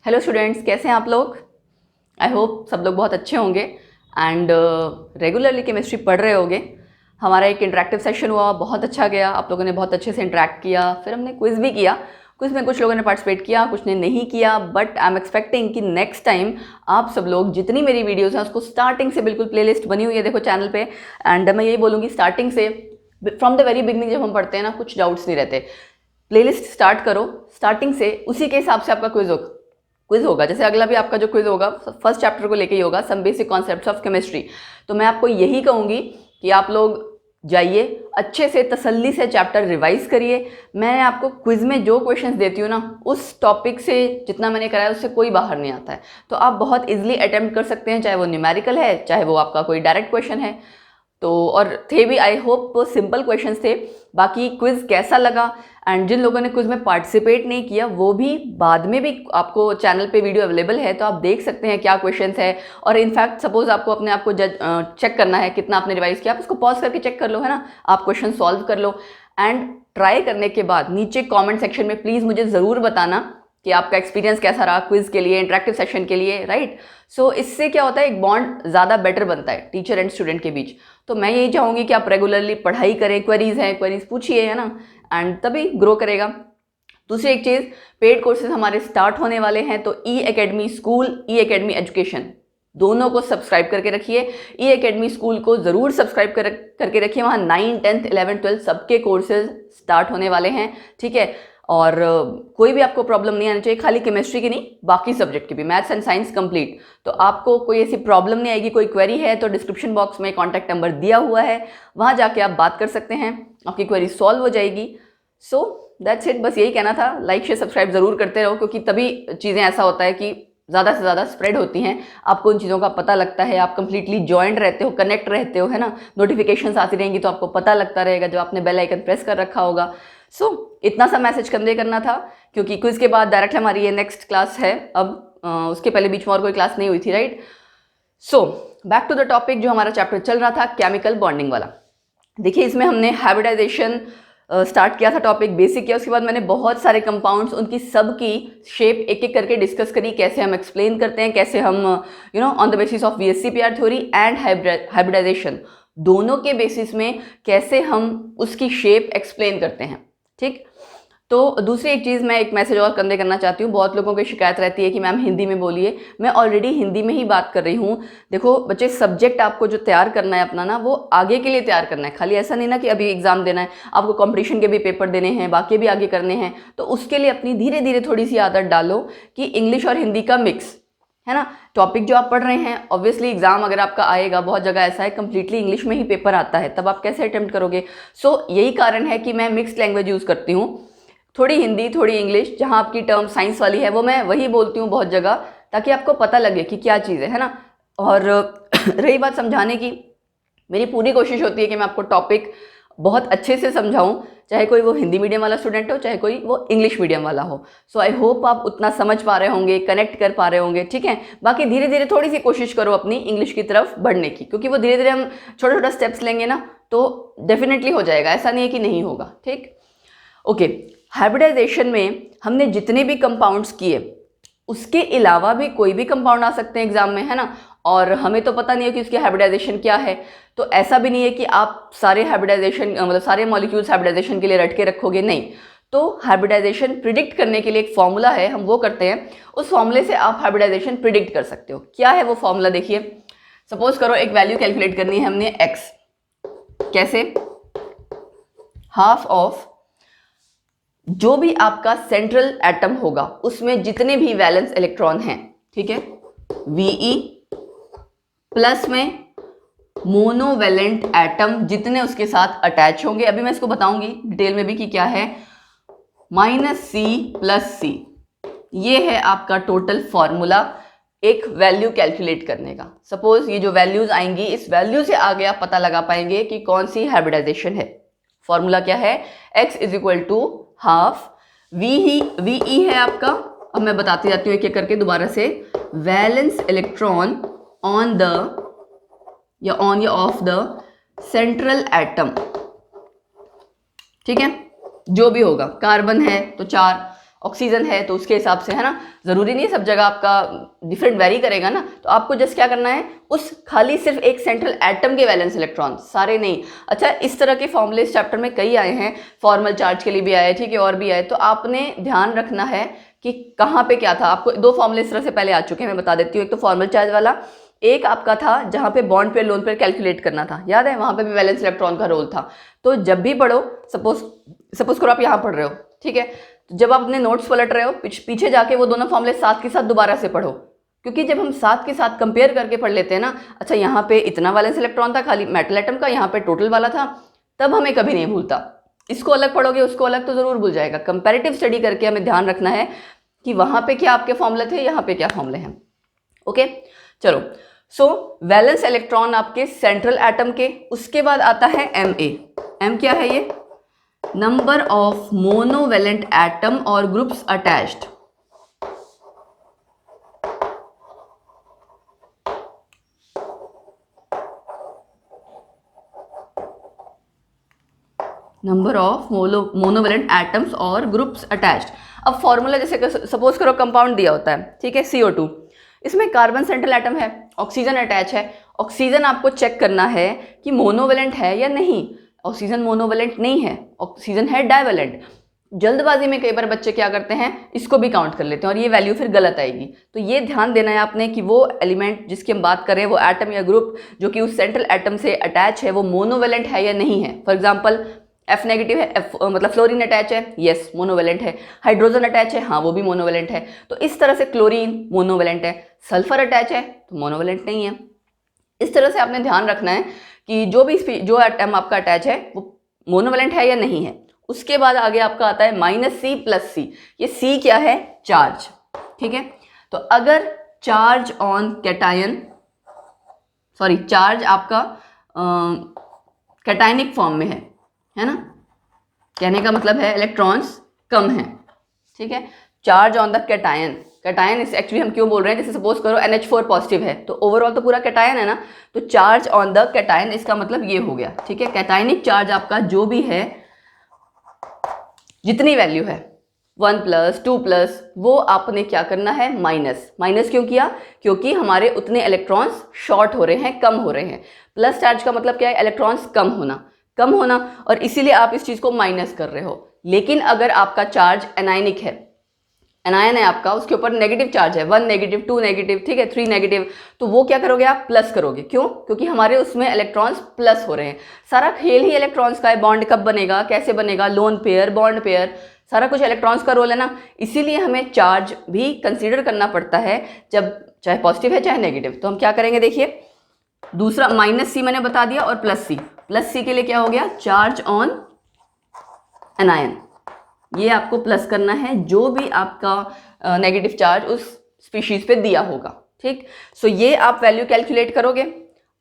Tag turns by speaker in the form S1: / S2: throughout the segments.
S1: Hello students, कैसे हैं आप लोग। आई होप सब लोग बहुत अच्छे होंगे एंड रेगुलरली केमिस्ट्री पढ़ रहे होंगे। हमारा एक इंटरेक्टिव सेशन हुआ, बहुत अच्छा गया, आप लोगों ने बहुत अच्छे से इंटरेक्ट किया। फिर हमने क्विज भी किया, क्विज में कुछ लोगों ने पार्टिसिपेट किया, कुछ ने नहीं किया। बट आई एम एक्सपेक्टिंग कि नेक्स्ट टाइम आप सब लोग जितनी मेरी वीडियोज़ हैं उसको स्टार्टिंग से, बिल्कुल प्लेलिस्ट बनी हुई है देखो चैनल पे, एंड मैं यही बोलूँगी स्टार्टिंग से, फ्रॉम द वेरी बिगनिंग जब हम पढ़ते हैं ना, कुछ डाउट्स नहीं रहते। प्लेलिस्ट स्टार्ट करो स्टार्टिंग से, उसी के हिसाब से आपका क्विज होगा। जैसे अगला भी आपका जो क्विज होगा फर्स्ट चैप्टर को लेके ही होगा, some basic concepts of chemistry. तो मैं आपको यही कहूँगी कि आप लोग जाइए अच्छे से तसल्ली से चैप्टर रिवाइज करिए। मैं आपको क्विज में जो क्वेश्चंस देती हूँ ना, उस टॉपिक से जितना मैंने कराया उससे कोई बाहर नहीं आता है। तो आप बहुत इजीली अटेम्प्ट कर सकते हैं, चाहे वो न्यूमेरिकल है, चाहे वो आपका कोई डायरेक्ट क्वेश्चन है। तो और थे भी, आई होप सिंपल क्वेश्चंस थे। बाकी क्विज कैसा लगा, एंड जिन लोगों ने क्विज में पार्टिसिपेट नहीं किया वो भी बाद में भी आपको चैनल पे वीडियो अवेलेबल है, तो आप देख सकते हैं क्या क्वेश्चंस है। और इनफैक्ट सपोज आपको अपने आप को चेक करना है कितना आपने रिवाइज किया, आप इसको पॉज करके चेक कर लो, है ना। आप क्वेश्चन सॉल्व कर लो एंड ट्राई करने के बाद नीचे कॉमेंट सेक्शन में प्लीज़ मुझे ज़रूर बताना कि आपका एक्सपीरियंस कैसा रहा क्विज के लिए, इंटरेक्टिव सेशन के लिए, राइट। सो इससे क्या होता है, एक बॉन्ड ज़्यादा बेटर बनता है टीचर एंड स्टूडेंट के बीच। तो मैं यही चाहूँगी कि आप रेगुलरली पढ़ाई करें, क्वेरीज हैं क्वेरीज पूछिए, है ना, एंड तभी ग्रो करेगा। दूसरी एक चीज़, पेड कोर्सेज हमारे स्टार्ट होने वाले हैं, तो ई एकेडमी स्कूल, ई एकेडमी एजुकेशन दोनों को सब्सक्राइब करके रखिए। ई एकेडमी स्कूल को ज़रूर सब्सक्राइब करके रखिए, वहाँ 9, 10, 11, 12 सबके कोर्सेज स्टार्ट होने वाले हैं, ठीक है। और कोई भी आपको प्रॉब्लम नहीं आनी चाहिए, खाली केमिस्ट्री की नहीं, बाकी सब्जेक्ट की भी, मैथ्स एंड साइंस कंप्लीट। तो आपको कोई ऐसी प्रॉब्लम नहीं आएगी। कोई क्वेरी है तो डिस्क्रिप्शन बॉक्स में कॉन्टैक्ट नंबर दिया हुआ है, वहाँ जाके आप बात कर सकते हैं, आपकी क्वेरी सॉल्व हो जाएगी। सो दैट्स इट, बस यही कहना था। लाइक शेयर सब्सक्राइब ज़रूर करते रहो, क्योंकि तभी चीज़ें ऐसा होता है कि ज़्यादा से ज़्यादा स्प्रेड होती हैं, आपको उन चीज़ों का पता लगता है, आप कंप्लीटली जॉइंट रहते हो, कनेक्ट रहते हो, है ना। नोटिफिकेशंस आती रहेंगी तो आपको पता लगता रहेगा जब आपने बेल आइकन प्रेस कर रखा होगा। सो इतना सा मैसेज कन्वे करना था, क्योंकि क्विज के बाद डायरेक्ट हमारी ये नेक्स्ट क्लास है। अब उसके पहले बीच में और कोई क्लास नहीं हुई थी, right. So back to the topic, जो हमारा चैप्टर चल रहा था केमिकल बॉन्डिंग वाला। देखिए इसमें हमने हाइब्रिडाइजेशन स्टार्ट किया था, टॉपिक बेसिक किया, उसके बाद मैंने बहुत सारे कंपाउंड्स, उनकी सब की शेप एक एक करके डिस्कस करी, कैसे हम एक्सप्लेन करते हैं, कैसे हम on the basis of VSCPR theory and hybridisation दोनों के बेसिस में कैसे हम उसकी शेप एक्सप्लेन करते हैं, ठीक। तो दूसरी एक चीज़, मैं एक मैसेज और कन्वे करना चाहती हूँ। बहुत लोगों की शिकायत रहती है कि मैम हिंदी में बोलिए, मैं ऑलरेडी हिंदी में ही बात कर रही हूँ। देखो बच्चे, सब्जेक्ट आपको जो तैयार करना है अपना ना, वो आगे के लिए तैयार करना है, खाली ऐसा नहीं ना कि अभी एग्जाम देना है, आपको कंपटीशन के भी पेपर देने हैं, बाकी भी आगे करने हैं। तो उसके लिए अपनी धीरे धीरे थोड़ी सी आदत डालो कि इंग्लिश और हिंदी का मिक्स, है ना। टॉपिक जो आप पढ़ रहे हैं, ऑब्वियसली एग्जाम अगर आपका आएगा, बहुत जगह ऐसा है कंप्लीटली इंग्लिश में ही पेपर आता है, तब आप कैसे अटेम्प्ट करोगे। सो यही कारण है कि मैं मिक्स्ड लैंग्वेज यूज़ करती हूँ, थोड़ी हिंदी थोड़ी इंग्लिश। जहाँ आपकी टर्म साइंस वाली है वो मैं वही बोलती हूँ बहुत जगह, ताकि आपको पता लगे कि क्या चीज़ है ना। और रही बात समझाने की, मेरी पूरी कोशिश होती है कि मैं आपको टॉपिक बहुत अच्छे से समझाऊं, चाहे कोई वो हिंदी मीडियम वाला स्टूडेंट हो, चाहे कोई वो इंग्लिश मीडियम वाला हो। सो आई होप आप उतना समझ पा रहे होंगे, कनेक्ट कर पा रहे होंगे, ठीक है। बाकी धीरे धीरे थोड़ी सी कोशिश करो अपनी इंग्लिश की तरफ बढ़ने की, क्योंकि वो धीरे धीरे हम छोटा छोटा स्टेप्स लेंगे ना, तो डेफिनेटली हो जाएगा, ऐसा नहीं है कि नहीं होगा, ठीक। ओके, हाइब्रिडाइजेशन में हमने जितने भी कंपाउंड्स किए, उसके अलावा भी कोई भी कंपाउंड आ सकते हैं एग्जाम में, है ना। और हमें तो पता नहीं है कि उसकी हाइब्रिडाइजेशन क्या है, तो ऐसा भी नहीं है कि आप सारे हाइब्रिडाइजेशन मतलब सारे मॉलिक्यूल्स हाइब्रिडाइजेशन के लिए रट के रखोगे, नहीं। तो हाइब्रिडाइजेशन प्रिडिक्ट करने के लिए एक फॉर्मूला है, हम वो करते हैं, उस फॉर्मूले से आप हाइब्रिडाइजेशन प्रिडिक्ट कर सकते हो। क्या है वो फॉर्मूला, देखिए। सपोज करो एक वैल्यू कैलकुलेट करनी है हमने x, कैसे, हाफ ऑफ जो भी आपका सेंट्रल एटम होगा उसमें जितने भी वैलेंस इलेक्ट्रॉन हैं, ठीक है, Ve प्लस में मोनोवेलेंट एटम जितने उसके साथ अटैच होंगे, अभी मैं इसको बताऊंगी डिटेल में भी कि क्या है, -C + C। ये है आपका टोटल फॉर्मूला एक वैल्यू कैलकुलेट करने का। सपोज ये जो वैल्यूज आएंगी, इस वैल्यू से आगे आप पता लगा पाएंगे कि कौन सी हाइब्रिडाइजेशन है। फॉर्मूला क्या है, x = हाफ Ve है आपका, अब मैं बताती जाती हूँ एक एक करके दोबारा से, वैलेंस इलेक्ट्रॉन ऑन द या ऑन या ऑफ द सेंट्रल एटम, ठीक है, जो भी होगा, कार्बन है तो 4, ऑक्सीजन है तो उसके हिसाब से, है ना, ज़रूरी नहीं है सब जगह आपका डिफरेंट वेरी करेगा ना, तो आपको जस्ट क्या करना है, उस खाली सिर्फ एक सेंट्रल एटम के वैलेंस इलेक्ट्रॉन, सारे नहीं। अच्छा, इस तरह के फॉर्मूले इस चैप्टर में कई आए हैं, फॉर्मल चार्ज के लिए भी आए, ठीक है, और भी आए, तो आपने ध्यान रखना है कि कहाँ पे क्या था। आपको 2 फॉर्मूले इस तरह से पहले आ चुके हैं, मैं बता देती हूँ। एक तो फॉर्मल चार्ज वाला, एक आपका था जहाँ पे bond pair lone pair calculate करना था, याद है, वहाँ पे भी वैलेंस इलेक्ट्रॉन का रोल था। तो जब भी पढ़ो, सपोज करो आप यहाँ पढ़ रहे हो, ठीक है, तो जब आप अपने नोट्स पलट रहे हो, पीछे जाके वो दोनों फॉर्मूले साथ के साथ दोबारा से पढ़ो, क्योंकि जब हम साथ के साथ कंपेयर करके पढ़ लेते हैं ना, अच्छा यहाँ पे इतना वैलेंस इलेक्ट्रॉन था खाली मेटल एटम का, यहाँ पे टोटल वाला था, तब हमें कभी नहीं भूलता। इसको अलग पढ़ोगे उसको अलग तो जरूर भूल जाएगा। कंपैरेटिव स्टडी करके हमें ध्यान रखना है कि वहां पे क्या आपके फॉर्मूले थे, यहाँ पे क्या फॉर्मूले हैं। ओके, चलो, सो वैलेंस इलेक्ट्रॉन आपके सेंट्रल एटम के, उसके बाद आता है Ma। M क्या है, ये नंबर ऑफ मोनोवेलेंट एटम और groups attached. Number of monovalent atoms और ग्रुप्स अटैच्ड। अब फॉर्मूला जैसे सपोज करो कंपाउंड दिया होता है, ठीक है, CO2, इसमें कार्बन सेंट्रल एटम है, ऑक्सीजन अटैच है। ऑक्सीजन आपको चेक करना है कि मोनोवेलेंट है या नहीं। ऑक्सीजन मोनोवेलेंट नहीं है, ऑक्सीजन है डाइवेलेंट। जल्दबाजी में कई बार बच्चे क्या करते हैं, इसको भी काउंट कर लेते हैं और ये वैल्यू फिर गलत आएगी। तो ये ध्यान देना है आपने कि वो एलिमेंट जिसकी हम बात कर रहे हैं, वो एटम या ग्रुप जो कि उस सेंट्रल एटम से अटैच है, वो मोनोवेलेंट है या नहीं है। फॉर एग्जाम्पल F नेगेटिव है, मतलब फ्लोरीन अटैच है, यस मोनोवेलेंट है। हाइड्रोजन अटैच है, हाँ वो भी मोनोवेलेंट है। तो इस तरह से क्लोरीन मोनोवेलेंट है, सल्फर अटैच है तो मोनोवेलेंट नहीं है। इस तरह से आपने ध्यान रखना है कि जो एटम आपका अटैच है वो मोनोवेलेंट है या नहीं है। उसके बाद आगे आपका आता है -C + C। ये C क्या है, चार्ज, ठीक है। तो अगर charge on cation, sorry charge आपका कैटायनिक फॉर्म में है ना, कहने का मतलब है इलेक्ट्रॉन्स कम हैं, ठीक है। Charge on the cation, cation इस एक्चुअली हम क्यों बोल रहे हैं, जैसे सपोज करो NH4 पॉजिटिव है तो ओवरऑल तो पूरा कैटायन है ना, तो चार्ज ऑन द कैटायन इसका मतलब ये हो गया, ठीक है। कैटायनिक चार्ज आपका जो भी है, जितनी वैल्यू है 1+, 2+, वो आपने क्या करना है, माइनस क्यों किया, क्योंकि हमारे उतने इलेक्ट्रॉन्स शॉर्ट हो रहे हैं, कम हो रहे हैं। प्लस चार्ज का मतलब क्या है, इलेक्ट्रॉन्स कम होना, और इसीलिए आप इस चीज को माइनस कर रहे हो। लेकिन अगर आपका चार्ज एनायनिक है, एनायन है आपका, उसके ऊपर नेगेटिव चार्ज है, 1 नेगेटिव, 2 नेगेटिव, ठीक है, 3 नेगेटिव, तो वो क्या करोगे आप, प्लस करोगे। क्यों, क्योंकि हमारे उसमें इलेक्ट्रॉन्स प्लस हो रहे हैं। सारा खेल ही इलेक्ट्रॉन्स का है। बॉन्ड कब बनेगा, कैसे बनेगा, लोन पेयर, बॉन्ड पेयर, सारा कुछ इलेक्ट्रॉन्स का रोल है ना। इसीलिए हमें चार्ज भी कंसीडर करना पड़ता है, जब चाहे पॉजिटिव है चाहे नेगेटिव। तो हम क्या करेंगे, देखिए, दूसरा -C मैंने बता दिया, और +C के लिए क्या हो गया, चार्ज ऑन एनायन। ये आपको प्लस करना है जो भी आपका नेगेटिव चार्ज उस स्पीशीज पे दिया होगा, ठीक। सो ये आप वैल्यू कैलकुलेट करोगे।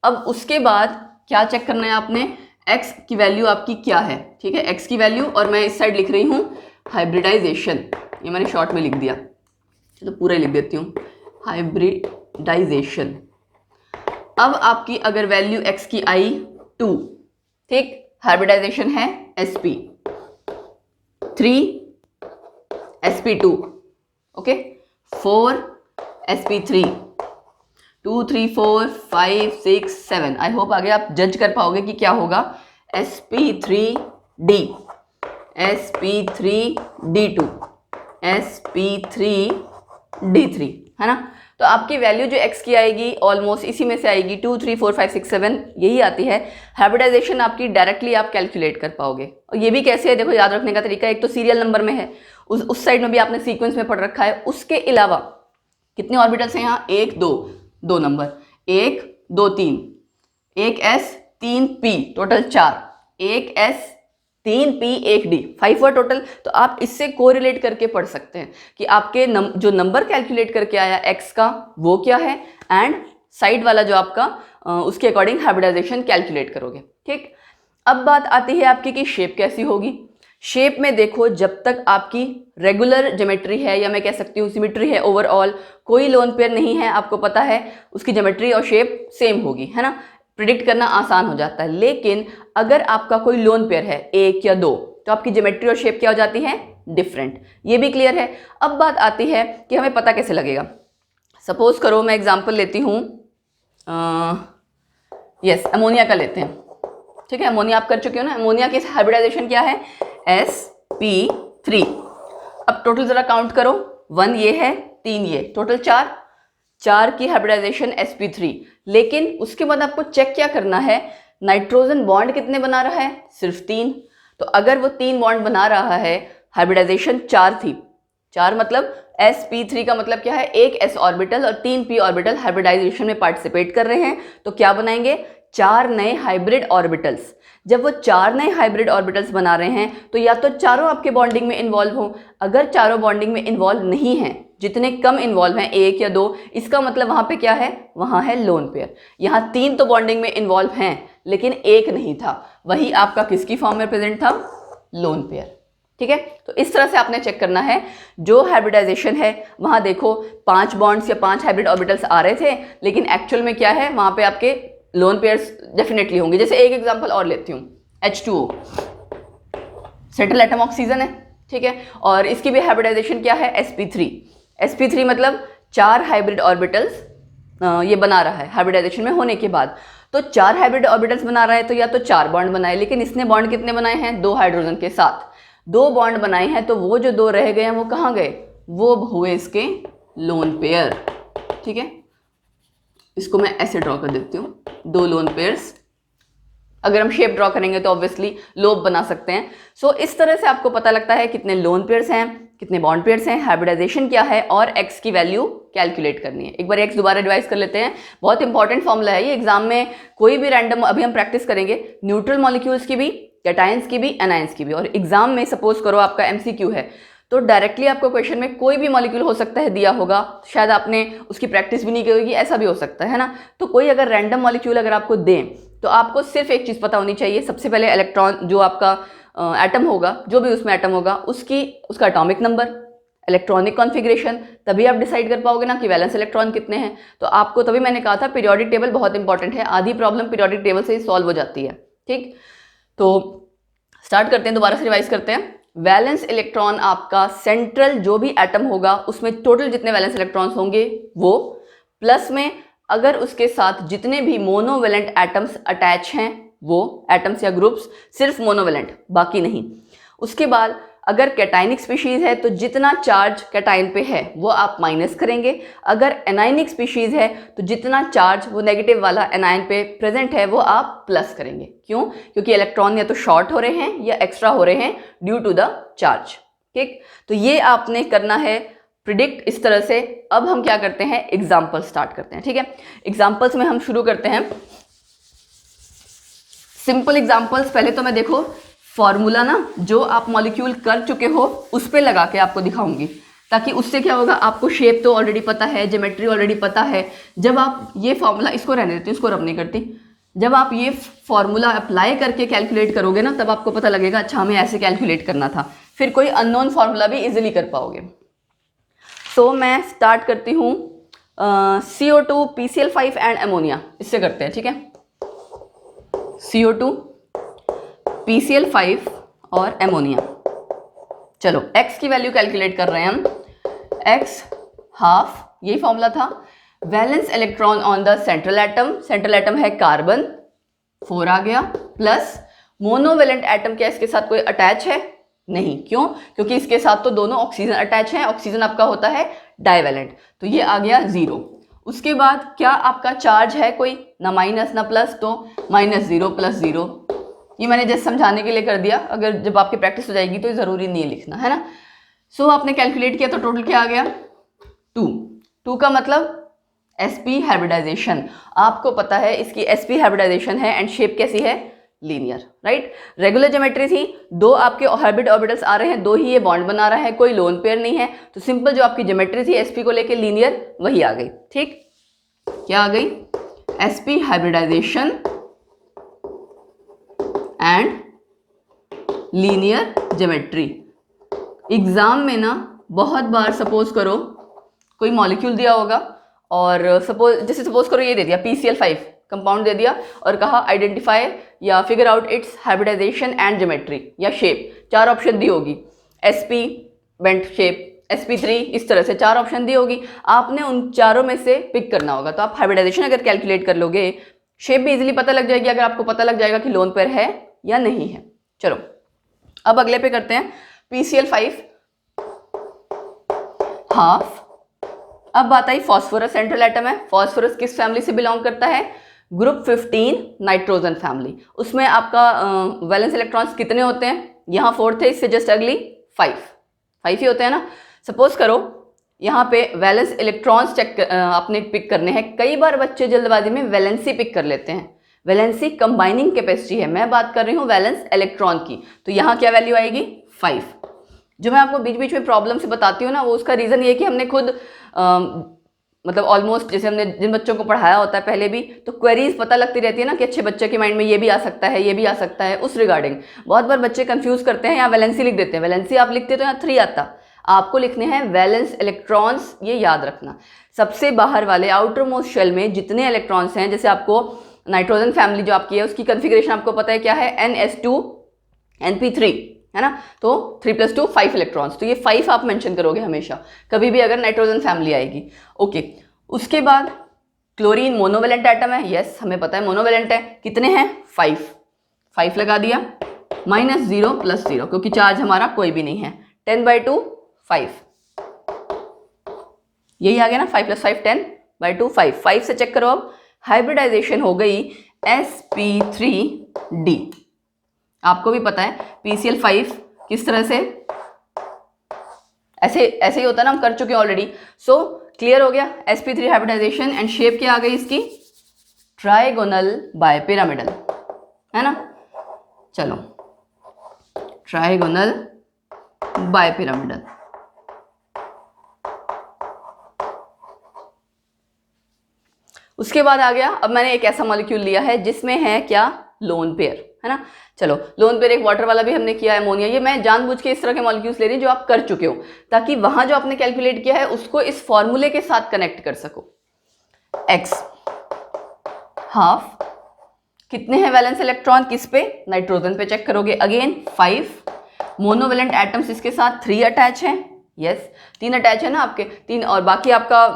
S1: अब उसके बाद क्या चेक करना है आपने, x की वैल्यू आपकी क्या है, ठीक है, x की वैल्यू, और मैं इस साइड लिख रही हूँ हाइब्रिडाइजेशन, ये मैंने शॉर्ट में लिख दिया, चलो पूरा लिख देती हूँ, हाइब्रिडाइजेशन। अब आपकी अगर वैल्यू x की आई 2, ठीक, हाइब्रिडाइजेशन है sp3 sp2, okay, 4 sp3, 2 3 4 5 6 7। I hope आगे आप जज कर पाओगे कि क्या होगा, sp3d, sp3d2, sp3d3, है ना। तो आपकी वैल्यू जो x की आएगी ऑलमोस्ट इसी में से आएगी, 2 3 4 5 6 7 यही आती है। हाइब्रिडाइजेशन आपकी डायरेक्टली आप कैलकुलेट कर पाओगे। और ये भी कैसे है, देखो याद रखने का तरीका, एक तो सीरियल नंबर में है, उस साइड में भी आपने सीक्वेंस में पढ़ रखा है। उसके अलावा कितने ऑर्बिटल्स हैं यहाँ, 1 2 number, 1 2 3, 1 s 3 p, total 4, 1 s 3 p 1 d, 5 हुआ टोटल। तो आप इससे कोरिलेट करके पढ़ सकते हैं कि आपके जो नंबर कैलकुलेट करके आया x का वो क्या है, एंड साइड वाला जो आपका उसके अकॉर्डिंग हाइब्रिडाइजेशन कैलकुलेट करोगे, ठीक। अब बात आती है आपकी कि शेप कैसी होगी। शेप में देखो, जब तक आपकी रेगुलर ज्योमेट्री है, या मैं कह सकती हूँ सिमेट्री है, ओवरऑल कोई लोन पेयर नहीं है, आपको पता है उसकी ज्योमेट्री और शेप सेम होगी, है ना, प्रिडिक्ट करना आसान हो जाता है। लेकिन अगर आपका कोई लोन पेयर है 1 या 2, तो आपकी ज्योमेट्री और शेप क्या हो जाती है, डिफरेंट। ये भी क्लियर है। अब बात आती है कि हमें पता कैसे लगेगा। सपोज करो मैं एग्जांपल लेती हूँ, यस अमोनिया का लेते हैं, ठीक है। अमोनिया आप कर चुके हो ना। अमोनिया की हाइब्रिडाइजेशन क्या है, sp3। अब टोटल जरा काउंट करो, 1 ये है, 3 ये, टोटल 4 की हाइब्रिडाइजेशन sp3। लेकिन उसके बाद आपको चेक क्या करना है, नाइट्रोजन बॉन्ड कितने बना रहा है, सिर्फ 3। तो अगर वो 3 बॉन्ड बना रहा है, हाइब्रिडाइजेशन 4 थी, 4 मतलब sp3 का मतलब क्या है, एक s ऑर्बिटल और 3 p ऑर्बिटल हाइब्रिडाइजेशन में पार्टिसिपेट कर रहे हैं, तो क्या बनाएंगे, 4 नए हाइब्रिड ऑर्बिटल्स। जब वो 4 नए हाइब्रिड ऑर्बिटल्स बना रहे हैं तो या तो चारों आपके बॉन्डिंग में इन्वॉल्व हो। अगर चारों बॉन्डिंग में इन्वॉल्व नहीं हैं, जितने कम इन्वॉल्व हैं 1 या 2, इसका मतलब वहां पे क्या है, वहां है लोन पेयर। यहाँ 3 तो बॉन्डिंग में इन्वॉल्व हैं लेकिन 1 नहीं था, वही आपका किसकी फॉर्म में प्रेजेंट था, लोन पेयर। ठीक है, तो इस तरह से आपने चेक करना है। जो हाइब्रिडाइजेशन है वहां देखो 5 बॉन्ड्स या 5 हाइब्रिड ऑर्बिटल्स आ रहे थे, लेकिन एक्चुअल में क्या है, वहां पे आपके लोन पेयर्स डेफिनेटली होंगे। जैसे एक एग्जांपल और लेती हूँ, H2O सेंट्रल एटम ऑक्सीजन है, ठीक है, और इसकी भी हाइब्रिडाइजेशन क्या है, sp3। sp3 मतलब 4 हाइब्रिड ऑर्बिटल्स ये बना रहा है हाइब्रिडाइजेशन में होने के बाद। तो 4 हाइब्रिड ऑर्बिटल्स बना रहा है तो या तो 4 बॉन्ड बनाए, लेकिन इसने बॉन्ड कितने बनाए हैं, 2 हाइड्रोजन के साथ 2 बॉन्ड बनाए हैं। तो वो जो 2 रह गए हैं वो कहाँ गए, वो हुए इसके लोन पेयर। ठीक है, इसको मैं ऐसे ड्रॉ कर देती हूँ, 2 लोन पेयर्स। अगर हम शेप ड्रॉ करेंगे तो ऑब्वियसली लोब बना सकते हैं। सो इस तरह से आपको पता लगता है कितने लोन पेयर्स हैं, कितने बॉन्ड पेयर्स हैं, हाइब्रिडाइजेशन क्या है, और x की वैल्यू कैलकुलेट करनी है। एक बार x दोबारा रिवाइज कर लेते हैं, बहुत इंपॉर्टेंट फॉर्मूला है ये। एग्जाम में कोई भी रैंडम, अभी हम प्रैक्टिस करेंगे न्यूट्रल मॉलिक्यूल्स की भी, कैटायंस की भी, एनायंस की भी। और एग्जाम में सपोज करो आपका MCQ है तो डायरेक्टली आपको क्वेश्चन में कोई भी मॉलिक्यूल हो सकता है दिया होगा, शायद आपने उसकी प्रैक्टिस भी नहीं की होगी, ऐसा भी हो सकता है ना। तो कोई अगर रैंडम मॉलिक्यूल अगर आपको दें तो आपको सिर्फ एक चीज़ पता होनी चाहिए, सबसे पहले इलेक्ट्रॉन जो आपका एटम होगा, जो भी उसमें एटम होगा उसका एटॉमिक नंबर, इलेक्ट्रॉनिक कॉन्फ़िगरेशन, तभी आप डिसाइड कर पाओगे ना कि वैलेंस इलेक्ट्रॉन कितने हैं। तो आपको तभी मैंने कहा था पीरियोडिक टेबल बहुत इंपॉर्टेंट है, आधी प्रॉब्लम पीरियोडिक टेबल से ही सॉल्व हो जाती है। ठीक, तो स्टार्ट करते हैं, दोबारा से रिवाइज करते हैं। वैलेंस इलेक्ट्रॉन आपका सेंट्रल जो भी एटम होगा उसमें टोटल जितने वैलेंस इलेक्ट्रॉन्स होंगे वो, प्लस में अगर उसके साथ जितने भी मोनोवेलेंट एटम्स अटैच हैं वो एटम्स या ग्रुप्स, सिर्फ मोनोवेलेंट बाकी नहीं। उसके बाद अगर कैटाइनिक स्पीशीज है तो जितना चार्ज कैटाइन पे है वो आप माइनस करेंगे, अगर एनाइनिक स्पीशीज है तो जितना चार्ज वो नेगेटिव वाला एनाइन पे प्रेजेंट है वो आप प्लस करेंगे। क्यों? क्योंकि इलेक्ट्रॉन या तो शॉर्ट हो रहे हैं या एक्स्ट्रा हो रहे हैं ड्यू टू द चार्ज। ठीक, तो ये आपने करना है प्रिडिक्ट इस तरह से। अब हम क्या करते हैं, एग्जाम्पल स्टार्ट करते हैं। ठीक है, एग्जाम्पल्स में हम शुरू करते हैं सिंपल एग्जाम्पल्स। पहले तो मैं देखो फॉर्मूला ना जो आप मॉलिक्यूल कर चुके हो उस पर लगा के आपको दिखाऊंगी, ताकि उससे क्या होगा, आपको शेप तो ऑलरेडी पता है, ज्योमेट्री ऑलरेडी पता है। जब आप ये फॉर्मूला, इसको रहने देती हूँ, इसको रब नहीं करती, जब आप ये फॉर्मूला अप्लाई करके कैलकुलेट करोगे ना तब आपको पता लगेगा अच्छा हमें ऐसे कैलकुलेट करना था, फिर कोई अननोन फार्मूला भी इजीली कर पाओगे। सो मैं स्टार्ट करती हूँ CO2 PCl5 एंड अमोनिया, इससे करते हैं। ठीक है, CO2 PCl5 और अमोनिया। चलो x की वैल्यू कैलकुलेट कर रहे हैं हम, x हाफ, यही फॉर्मूला था। Valence electron on the central atom, central atom है कार्बन, 4 आ गया, प्लस मोनोवेलेंट एटम क्या इसके साथ कोई अटैच है, नहीं। क्यों? क्योंकि इसके साथ तो दोनों ऑक्सीजन अटैच हैं, ऑक्सीजन आपका होता है डाइवेलेंट, तो ये आ गया 0। उसके बाद क्या आपका चार्ज है कोई, ना माइनस ना प्लस, तो -0 + 0। ये मैंने जस्ट समझाने के लिए कर दिया, अगर जब आपकी प्रैक्टिस हो जाएगी तो ज़रूरी नहीं है लिखना, है ना। सो आपने कैलकुलेट किया तो टोटल क्या आ गया, 2 का मतलब sp हाइब्रिडाइजेशन। आपको पता है इसकी sp हाइब्रिडाइजेशन है एंड शेप कैसी है, लीनियर, राइट। रेगुलर ज्योमेट्री थी, 2 आपके हाइब्रिड ऑर्बिटल्स आ रहे हैं, 2 ही ये बॉन्ड बना रहा है, कोई लोन पेयर नहीं है, तो सिंपल जो आपकी ज्योमेट्री थी sp को लेके लीनियर, वही आ गई। ठीक, क्या आ गई, sp hybridization and linear geometry. Exam में ना बहुत बार सपोज करो कोई मॉलिक्यूल दिया होगा और सपोज करो ये दे दिया PCl5 कंपाउंड दे दिया और कहा आइडेंटिफाई या figure out it's hybridization and geometry या शेप, 4 ऑप्शन दी होगी। sp बेंट शेप, sp3, इस तरह से 4 ऑप्शन दी होगी, आपने उन चारों में से पिक करना होगा। तो आप हाइब्रिडाइजेशन अगर कैलकुलेट कर लोगे, शेप भी इजीली पता लग जाएगी अगर आपको पता लग जाएगा कि लोन पेयर है या नहीं है। चलो अब अगले पे करते हैं, PCl5 हाफ। अब बात आई फॉस्फोरस, सेंट्रल एटम है। फॉस्फोरस किस फैमिली से बिलोंग करता है? Group 15 nitrogen family. उसमें आपका वैलेंस इलेक्ट्रॉन्स कितने होते हैं? यहाँ 4 थे, इससे जस्ट अगली 5 ही होते हैं ना। सपोज करो यहाँ पे वैलेंस इलेक्ट्रॉन्स चेक आपने पिक करने हैं। कई बार बच्चे जल्दबाजी में वैलेंसी पिक कर लेते हैं। वैलेंसी कंबाइनिंग कैपेसिटी है, मैं बात कर रही हूँ वैलेंस इलेक्ट्रॉन की। तो यहाँ क्या वैल्यू आएगी? 5। जो मैं आपको बीच बीच में प्रॉब्लम से बताती हूँ ना, वो उसका रीज़न ये कि हमने खुद मतलब ऑलमोस्ट जैसे हमने जिन बच्चों को पढ़ाया होता है पहले भी, तो क्वेरीज पता लगती रहती है ना कि अच्छे बच्चे के माइंड में ये भी आ सकता है, ये भी आ सकता है। उस रिगार्डिंग बहुत बार बच्चे कंफ्यूज करते हैं, यहाँ वैलेंसी लिख देते हैं। वैलेंसी आप लिखते तो यहाँ 3 आता, आपको लिखने हैं वैलेंस इलेक्ट्रॉन्स। ये याद रखना, सबसे बाहर वाले आउटर मोस्ट शेल में जितने इलेक्ट्रॉन्स हैं, जैसे आपको नाइट्रोजन फैमिली जो आपकी है उसकी कन्फिग्रेशन आपको पता है क्या है? NS2 NP3 है ना। तो 3 + 2 5 इलेक्ट्रॉन्स। तो ये 5 आप मेंशन करोगे हमेशा कभी भी अगर नाइट्रोजन फैमिली आएगी। ओके, उसके बाद क्लोरीन मोनोवेलेंट एटम है। यस, हमें पता है मोनोवेलेंट है। कितने हैं? 5 लगा दिया, -0 + 0 क्योंकि चार्ज हमारा कोई भी नहीं है। 10/2 5, यही आ गया ना। 5 + 5 10/2 5। 5 से चेक करो, अब हाइब्रिडाइजेशन हो गई sp3d। आपको भी पता है PCl5 किस तरह से, ऐसे ही होता है ना, हम कर चुके हैं ऑलरेडी। सो क्लियर हो गया sp3 हाइब्रिडाइजेशन। एंड शेप क्या आ गई इसकी? ट्राइगोनल बायपिरामिडल, है ना। चलो, ट्राइगोनल बायपिरामिडल। उसके बाद आ गया, अब मैंने एक ऐसा मॉलिक्यूल लिया है जिसमें है क्या? लोन पेयर, है ना। चलो, लोन पेयर एक वाटर वाला भी हमने किया है, अमोनिया। ये मैं जानबूझ के इस तरह के मॉलिक्यूल्स ले रही हूँ जो आप कर चुके हो, ताकि वहां जो आपने कैलकुलेट किया है उसको इस फॉर्मूले के साथ कनेक्ट कर सको। X हाफ, कितने हैं वैलेंस इलेक्ट्रॉन किस पे? नाइट्रोजन पे। चेक करोगे अगेन 5। मोनोवेलेंट एटम्स इसके साथ 3 अटैच हैं। यस, 3 अटैच है ना आपके, 3, और बाकी आपका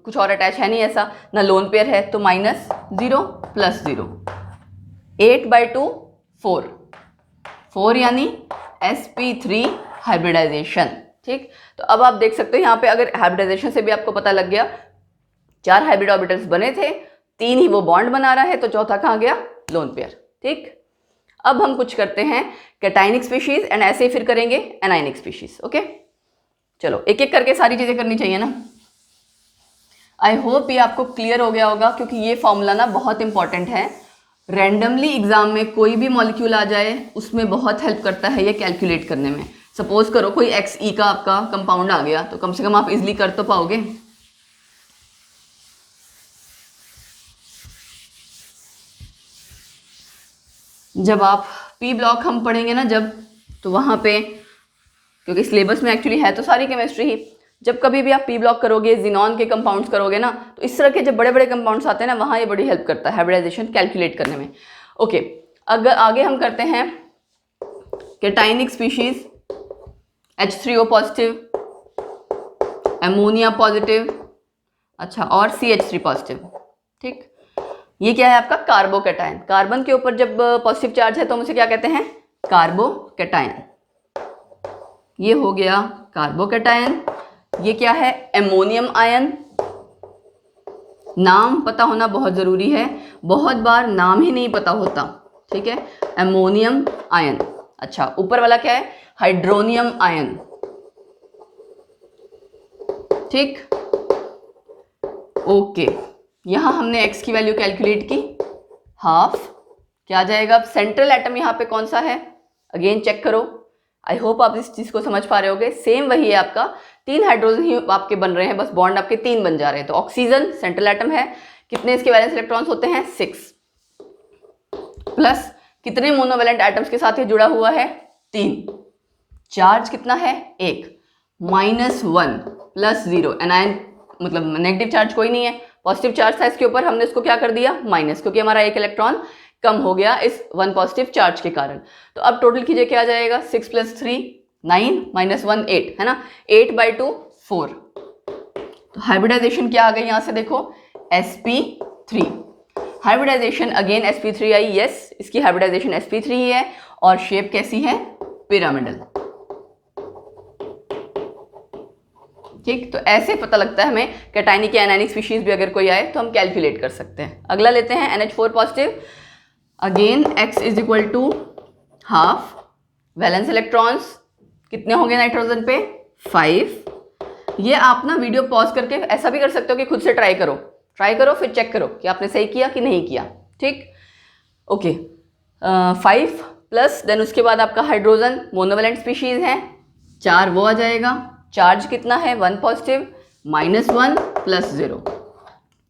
S1: कुछ और अटैच है नहीं ऐसा ना, लोन पेयर है। तो -0 + 0, 8/2 4 यानी sp3 हाइब्रिडाइजेशन। ठीक, तो अब आप देख सकते हो यहाँ पे अगर हाइब्रिडाइजेशन से भी आपको पता लग गया, 4 हाइब्रिड ऑर्बिटल्स बने थे, 3 ही वो बॉन्ड बना रहा है, तो चौथा कहाँ गया? Lone pair. ठीक, अब हम कुछ करते हैं कैटाइनिक स्पीशीज एंड ऐसे ही फिर करेंगे एनाइनिक स्पीशीज। ओके, चलो एक एक करके सारी चीजें करनी चाहिए ना। आई होप ये आपको क्लियर हो गया होगा, क्योंकि ये फॉर्मूला ना बहुत इंपॉर्टेंट है। रैंडमली एग्जाम में कोई भी मॉलिक्यूल आ जाए उसमें बहुत हेल्प करता है ये कैलकुलेट करने में। सपोज करो कोई XE का आपका कंपाउंड आ गया, तो कम से कम आप इजिली कर तो पाओगे। जब आप P ब्लॉक हम पढ़ेंगे ना जब, तो वहाँ पे, क्योंकि सिलेबस में एक्चुअली है तो सारी केमिस्ट्री ही, जब कभी भी आप P ब्लॉक करोगे, जिनॉन के कंपाउंड्स करोगे ना, तो इस तरह के जब बड़े बड़े कंपाउंड्स आते हैं ना, वहाँ ये बड़ी हेल्प करता है हाइब्रिडाइजेशन कैलकुलेट करने में। ओके, अगर आगे हम करते हैं cationic species, H3O positive, ammonia positive, अच्छा, और CH3 पॉजिटिव। ठीक, ये क्या है आपका? कार्बोकैटायन। कार्बन के ऊपर जब पॉजिटिव चार्ज है तो हम उसे क्या कहते हैं? कार्बोकैटायन। ये हो गया कार्बोकैटायन। ये क्या है? Ammonium ion. नाम पता होना बहुत जरूरी है, बहुत बार नाम ही नहीं पता होता। ठीक है, एमोनियम आयन। अच्छा, ऊपर वाला क्या है? Hydronium ion. ठीक, ओके, यहां हमने x की वैल्यू कैलकुलेट की, हाफ। क्या आ जाएगा? अब सेंट्रल एटम यहाँ पे कौन सा है? अगेन चेक करो। आई होप आप इस चीज को समझ पा रहे होगे। सेम वही है आपका, 3 हाइड्रोजन ही आपके बन रहे हैं, बस बॉन्ड आपके 3 बन जा रहे हैं। तो ऑक्सीजन सेंट्रल एटम है, कितने इसके वैलेंस इलेक्ट्रॉन्स होते हैं? 6, प्लस कितने मोनोवेलेंट एटम्स के साथ ये जुड़ा हुआ है? 3। चार्ज कितना है? 1, -1 + 0। एनायन मतलब नेगेटिव चार्ज कोई नहीं है, पॉजिटिव चार्ज था इसके ऊपर, हमने इसको क्या कर दिया? माइनस, क्योंकि हमारा 1 इलेक्ट्रॉन कम हो गया इस 1 पॉजिटिव चार्ज के कारण। तो अब टोटल कीजिए क्या आ जाएगा? 6 + 3 9 माइनस 1 8 है ना, 8/2 4। तो हाइब्रिडाइजेशन क्या आ गई यहाँ से देखो, sp3। हाइब्रिडाइजेशन अगेन sp3 आई, यस इसकी हाइब्रिडाइजेशन sp3 ही है और शेप कैसी है, पिरामिडल। ठीक, तो ऐसे पता लगता है हमें कैटायनिक या एनायनिक स्पीशीज भी अगर कोई आए तो हम कैलकुलेट कर सकते हैं। अगला लेते हैं NH4 positive. Again x is equal to half, valence electrons कितने होंगे नाइट्रोजन पे, 5। ये आप ना वीडियो पॉज करके ऐसा भी कर सकते हो कि खुद से ट्राई करो फिर चेक करो कि आपने सही किया कि नहीं किया। ठीक, ओके, 5 प्लस देन उसके बाद आपका हाइड्रोजन मोनोवेलेंट स्पीशीज है, 4 वो आ जाएगा। चार्ज कितना है, 1 पॉजिटिव, -1 प्लस 0।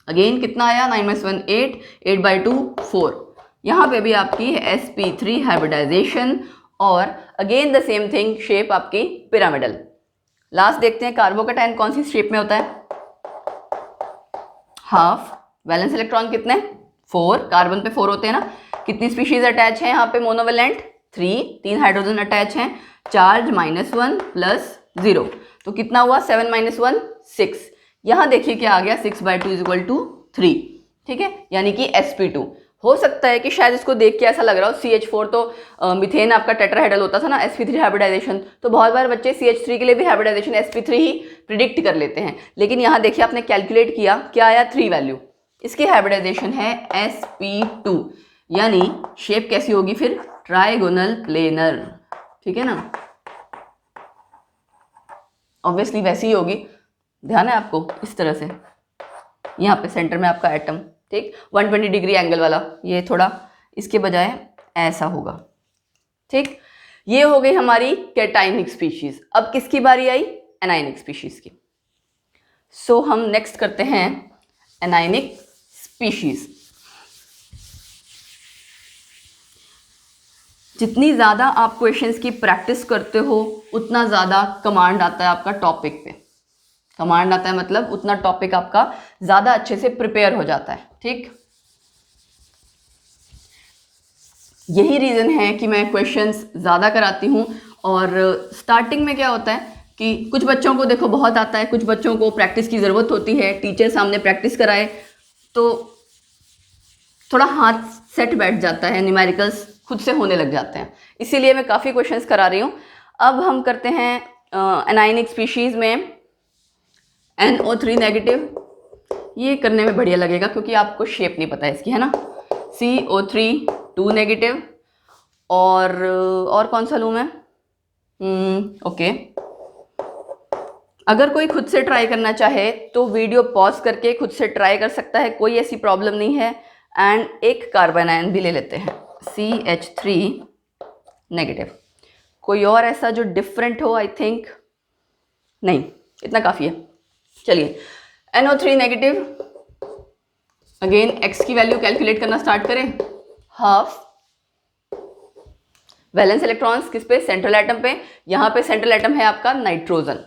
S1: अगेन कितना आया, 9 - 1 8, 8/2 4। यहाँ पे भी आपकी sp3 हाइब्रिडाइजेशन और again the same thing, shape आपकी पिरामिडल। लास्ट देखते हैं कार्बोकैटायन कौन सी शेप में होता है, हाफ, वैलेंस इलेक्ट्रॉन कितने, 4, कार्बन पे 4 होते हैं ना। कितनी स्पीशीज अटैच है यहाँ पे मोनोवेलेंट, 3 हाइड्रोजन अटैच हैं। चार्ज -1 प्लस 0, तो कितना हुआ, 7 - 1 6। यहाँ देखिए क्या आ गया, 6/2 = 3। ठीक है, यानी कि sp2। हो सकता है कि शायद इसको देख के ऐसा लग रहा हो CH4 तो मिथेन आपका टेट्राहेड्रल होता था ना, sp3 हाइब्रिडाइजेशन, तो बहुत बार बच्चे CH3 के लिए भी हाइब्रिडाइजेशन sp3 ही प्रिडिक्ट कर लेते हैं। लेकिन यहाँ देखिए आपने कैलकुलेट किया, क्या आया, 3 वैल्यू। इसकी हाइब्रिडाइजेशन है sp2, यानी शेप कैसी होगी फिर, ट्राइगोनल प्लेनर। ठीक है ना, ऑब्वियसली वैसी ही होगी, ध्यान है आपको, इस तरह से यहाँ पे सेंटर में आपका एटम, ठीक, 120 डिग्री एंगल वाला, ये थोड़ा इसके बजाय ऐसा होगा। ठीक, ये हो गई हमारी कैटायनिक स्पीशीज। अब किसकी बारी आई, एनायनिक स्पीशीज की। सो हम नेक्स्ट करते हैं एनायनिक स्पीशीज। जितनी ज़्यादा आप क्वेश्चंस की प्रैक्टिस करते हो उतना ज़्यादा कमांड आता है आपका टॉपिक पे। कमांड आता है मतलब उतना टॉपिक आपका ज़्यादा अच्छे से प्रिपेयर हो जाता है। ठीक, यही रीज़न है कि मैं क्वेश्चंस ज़्यादा कराती हूँ। और स्टार्टिंग में क्या होता है कि कुछ बच्चों को देखो बहुत आता है, कुछ बच्चों को प्रैक्टिस की ज़रूरत होती है, टीचर सामने प्रैक्टिस कराए तो थोड़ा हाथ सेट बैठ जाता है, न्यूमेरिकल्स खुद से होने लग जाते हैं। इसीलिए मैं काफ़ी क्वेश्चंस करा रही हूँ। अब हम करते हैं एनायनिक स्पीशीज़ में NO3 नेगेटिव। ये करने में बढ़िया लगेगा क्योंकि आपको शेप नहीं पता है इसकी, है ना। CO3 2 negative. और कौन सा लूँ मैं, ओके। अगर कोई खुद से ट्राई करना चाहे तो वीडियो पॉज करके खुद से ट्राई कर सकता है, कोई ऐसी प्रॉब्लम नहीं है। एंड एक कार्बन आयन भी ले लेते हैं, CH3 नेगेटिव। कोई और ऐसा जो डिफरेंट हो, आई थिंक नहीं, इतना काफ़ी है। चलिए NO3 नेगेटिव। अगेन x की वैल्यू कैलकुलेट करना स्टार्ट करें। हाफ, वैलेंस इलेक्ट्रॉन्स किस पे, सेंट्रल एटम पे। यहाँ पे सेंट्रल एटम है आपका नाइट्रोजन,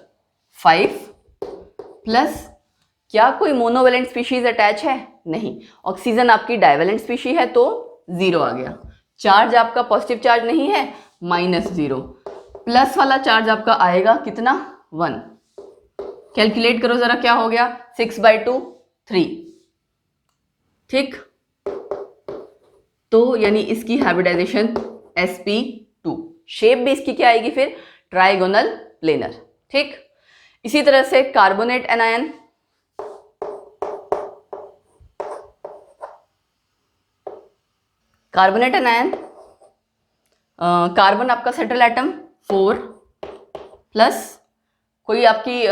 S1: 5 प्लस क्या कोई मोनोवेलेंट स्पीशीज अटैच है, नहीं। ऑक्सीजन आपकी डाइवेलेंट स्पीशीज है तो 0 आ गया। चार्ज आपका पॉजिटिव चार्ज नहीं है, -0। प्लस वाला चार्ज आपका आएगा कितना, 1। कैलकुलेट करो जरा क्या हो गया, 6/2 3। ठीक, तो यानी इसकी हाइब्रिडाइजेशन sp2। शेप भी इसकी क्या आएगी फिर, ट्राइगोनल प्लेनर। ठीक, इसी तरह से carbonate anion. Carbonate anion, carbon आपका सेंट्रल एटम 4 प्लस कोई आपकी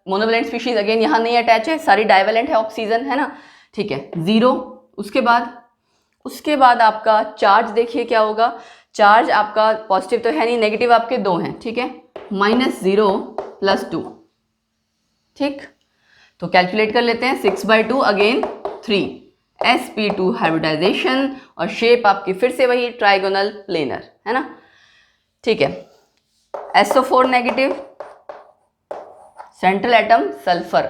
S1: मोनोवेलेंट स्पीशीज अगेन यहाँ नहीं अटैच है, सारी डाइवेलेंट है, ऑक्सीजन है ना। ठीक है, 0। उसके बाद आपका चार्ज देखिए क्या होगा। चार्ज आपका पॉजिटिव तो है नहीं, नेगेटिव आपके 2 हैं। ठीक है, -0 प्लस 2। ठीक, तो कैलकुलेट कर लेते हैं, 6/2 अगेन 3, sp2 हाइब्रिडाइजेशन और शेप आपकी फिर से वही ट्राइगोनल प्लेनर, है ना। ठीक है, SO4 negative, central atom sulphur.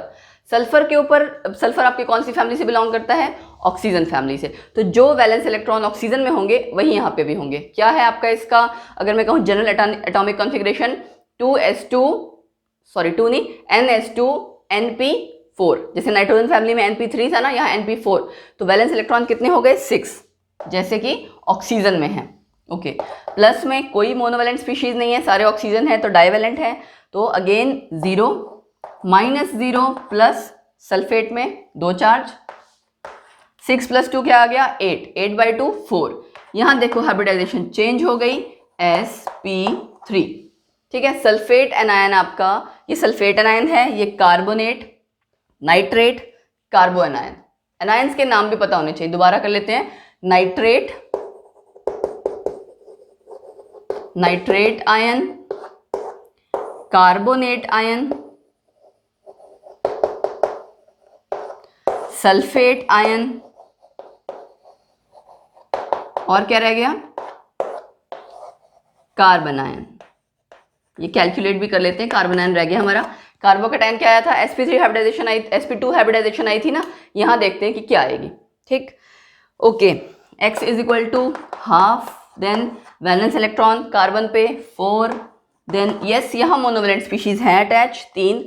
S1: Sulphur के ऊपर, सल्फर आपकी कौन सी फैमिली से बिलोंग करता है, ऑक्सीजन फैमिली से। तो जो वैलेंस इलेक्ट्रॉन ऑक्सीजन में होंगे वही यहाँ पे भी होंगे। क्या है आपका इसका, अगर मैं कहूँ general atomic configuration, 2s2 sorry 2 नहीं NS2 NP4। जैसे नाइट्रोजन फैमिली में NP3 था ना, यहाँ NP4, तो वैलेंस इलेक्ट्रॉन कितने हो गए 6, जैसे कि ऑक्सीजन में है। ओके, प्लस में कोई मोनोवैलेंट स्पीशीज नहीं है, सारे ऑक्सीजन है, तो डाइवैलेंट है, तो अगेन 0 -0 प्लस सल्फेट में 2 चार्ज, 6 + 2 क्या आ गया 8, 8/2 4। यहाँ देखो हाइब्रिडाइजेशन चेंज हो गई sp3। ठीक है, सल्फेट एनायन आपका, ये सल्फेट एनायन है, ये कार्बोनेट, नाइट्रेट, कार्बो एनायन। एनायंस के नाम भी पता होने चाहिए, दोबारा कर लेते हैं। Nitrate, nitrate ion, carbonate ion, sulphate ion, और क्या रह गया कार्बन आयन। ये कैलकुलेट भी कर लेते हैं, कार्बन आयन रह गया हमारा। कार्बोकैटायन क्या आया था, sp3 हाइब्रिडाइजेशन आई, sp2 हाइब्रिडाइजेशन आई थी ना, यहाँ देखते हैं कि क्या आएगी। ठीक, okay, x = half, then valence electron carbon पे 4, देन यस यहाँ मोनोवैलेंट स्पीशीज है अटैच 3,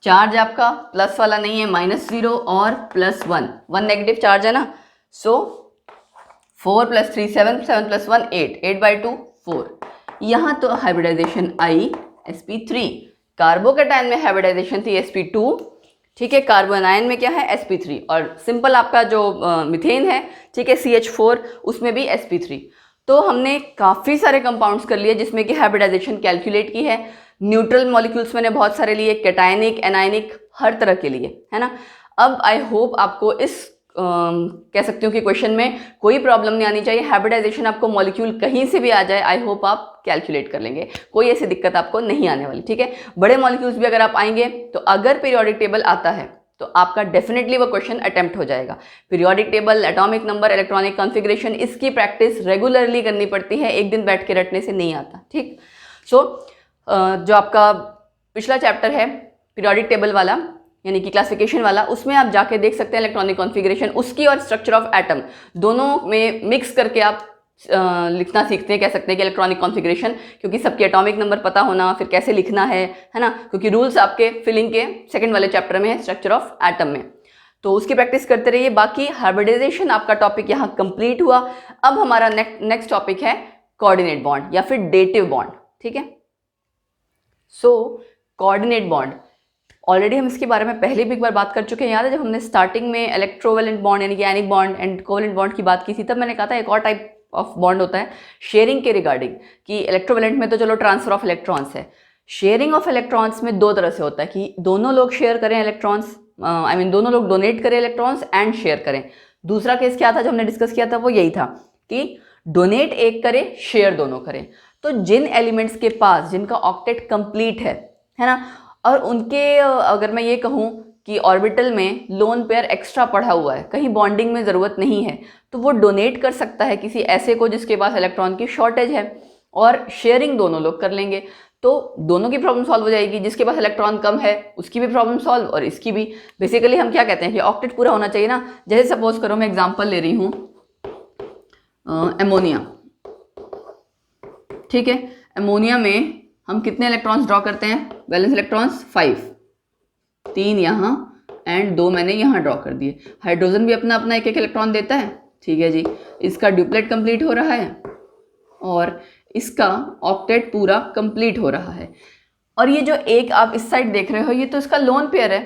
S1: चार्ज आपका प्लस वाला नहीं है, -0 और +1, 1 नेगेटिव चार्ज है ना, सो 4 + 3 7, 7 + 1 8, 8/2 4। यहाँ तो हाइब्रिडाइजेशन आई sp3, कार्बोकैटायन में हाइब्रिडाइजेशन थी sp2, ठीक है, कार्बन आयन में क्या है sp3, और सिंपल आपका जो मिथेन है, ठीक है, CH4, उसमें भी sp3। तो हमने काफ़ी सारे कंपाउंड्स कर लिए जिसमें कि हाइब्रिडाइजेशन कैलकुलेट की है। न्यूट्रल मॉलिक्यूल्स मैंने बहुत सारे लिए, कैटायनिक, एनायनिक, हर तरह के लिए, है ना। अब आई होप आपको इस कह सकती हूँ कि क्वेश्चन में कोई प्रॉब्लम नहीं आनी चाहिए। हाइब्रिडाइजेशन आपको मॉलिक्यूल कहीं से भी आ जाए, आई होप आप कैलकुलेट कर लेंगे, कोई ऐसी दिक्कत आपको नहीं आने वाली। ठीक है, बड़े मॉलिक्यूल्स भी अगर आप आएंगे तो अगर पीरियोडिक टेबल आता है तो आपका डेफिनेटली वो क्वेश्चन अटेम्प्ट हो जाएगा। Periodic table, atomic number, electronic configuration, इसकी प्रैक्टिस रेगुलरली करनी पड़ती है, एक दिन बैठ के रटने से नहीं आता। ठीक, सो जो आपका पिछला चैप्टर है पीरियोडिक टेबल वाला, यानी कि क्लासिफिकेशन वाला, उसमें आप जाके देख सकते हैं इलेक्ट्रॉनिक कॉन्फ़िगरेशन, उसकी और स्ट्रक्चर ऑफ एटम दोनों में मिक्स करके आप लिखना सीखते हैं, कह सकते हैं कि इलेक्ट्रॉनिक कॉन्फ़िगरेशन, क्योंकि सबके एटॉमिक नंबर पता होना, फिर कैसे लिखना है ना, क्योंकि रूल्स आपके फिलिंग के सेकंड वाले चैप्टर में है, स्ट्रक्चर ऑफ एटम में, तो उसकी प्रैक्टिस करते रहिए। बाकी हाइब्रिडाइजेशन आपका टॉपिक यहाँ कंप्लीट हुआ। अब हमारा नेक्स्ट टॉपिक है कोऑर्डिनेट बॉन्ड या फिर डेटिव बॉन्ड। ठीक है, सो कोऑर्डिनेट बॉन्ड ऑलरेडी हम इसके बारे में पहले भी एक बार बात कर चुके हैं। याद है जब हमने स्टार्टिंग में इलेक्ट्रोवैलेंट बॉन्ड यानी कि एनिक बॉन्ड एंड कोवैलेंट बॉन्ड की बात की थी, तब मैंने कहा था एक और टाइप ऑफ बॉन्ड होता है शेयरिंग के रिगार्डिंग, कि इलेक्ट्रोवैलेंट में तो चलो ट्रांसफर ऑफ इलेक्ट्रॉन्स है, शेयरिंग ऑफ इलेक्ट्रॉन्स में दो तरह से होता है कि दोनों लोग शेयर करें इलेक्ट्रॉन्स, आई मीन दोनों लोग डोनेट करें इलेक्ट्रॉन्स एंड शेयर करें। दूसरा केस क्या था जो हमने डिस्कस किया था, वो यही था कि डोनेट एक करे, शेयर दोनों करें। तो जिन एलिमेंट्स के पास जिनका ऑक्टेट कंप्लीट है ना, और उनके अगर मैं ये कहूँ कि ऑर्बिटल में लोन पेयर एक्स्ट्रा पड़ा हुआ है, कहीं बॉन्डिंग में ज़रूरत नहीं है, तो वो डोनेट कर सकता है किसी ऐसे को जिसके पास इलेक्ट्रॉन की शॉर्टेज है, और शेयरिंग दोनों लोग कर लेंगे, तो दोनों की प्रॉब्लम सॉल्व हो जाएगी। जिसके पास इलेक्ट्रॉन कम है उसकी भी प्रॉब्लम सॉल्व और इसकी भी। बेसिकली हम क्या कहते हैं कि ऑक्टेट पूरा होना चाहिए ना। जैसे सपोज करो मैं एग्जाम्पल ले रही हूँ एमोनिया, ठीक है, एमोनिया में हम कितने इलेक्ट्रॉन्स ड्रॉ करते हैं, वैलेंस इलेक्ट्रॉन्स 5, 3 यहाँ एंड 2 मैंने यहाँ ड्रॉ कर दिए। हाइड्रोजन भी अपना अपना एक एक इलेक्ट्रॉन देता है, ठीक है जी। इसका ड्यूप्लेट कंप्लीट हो रहा है और इसका ऑक्टेट पूरा कंप्लीट हो रहा है। और ये जो एक आप इस साइड देख रहे हो, ये तो इसका लोन पेयर है,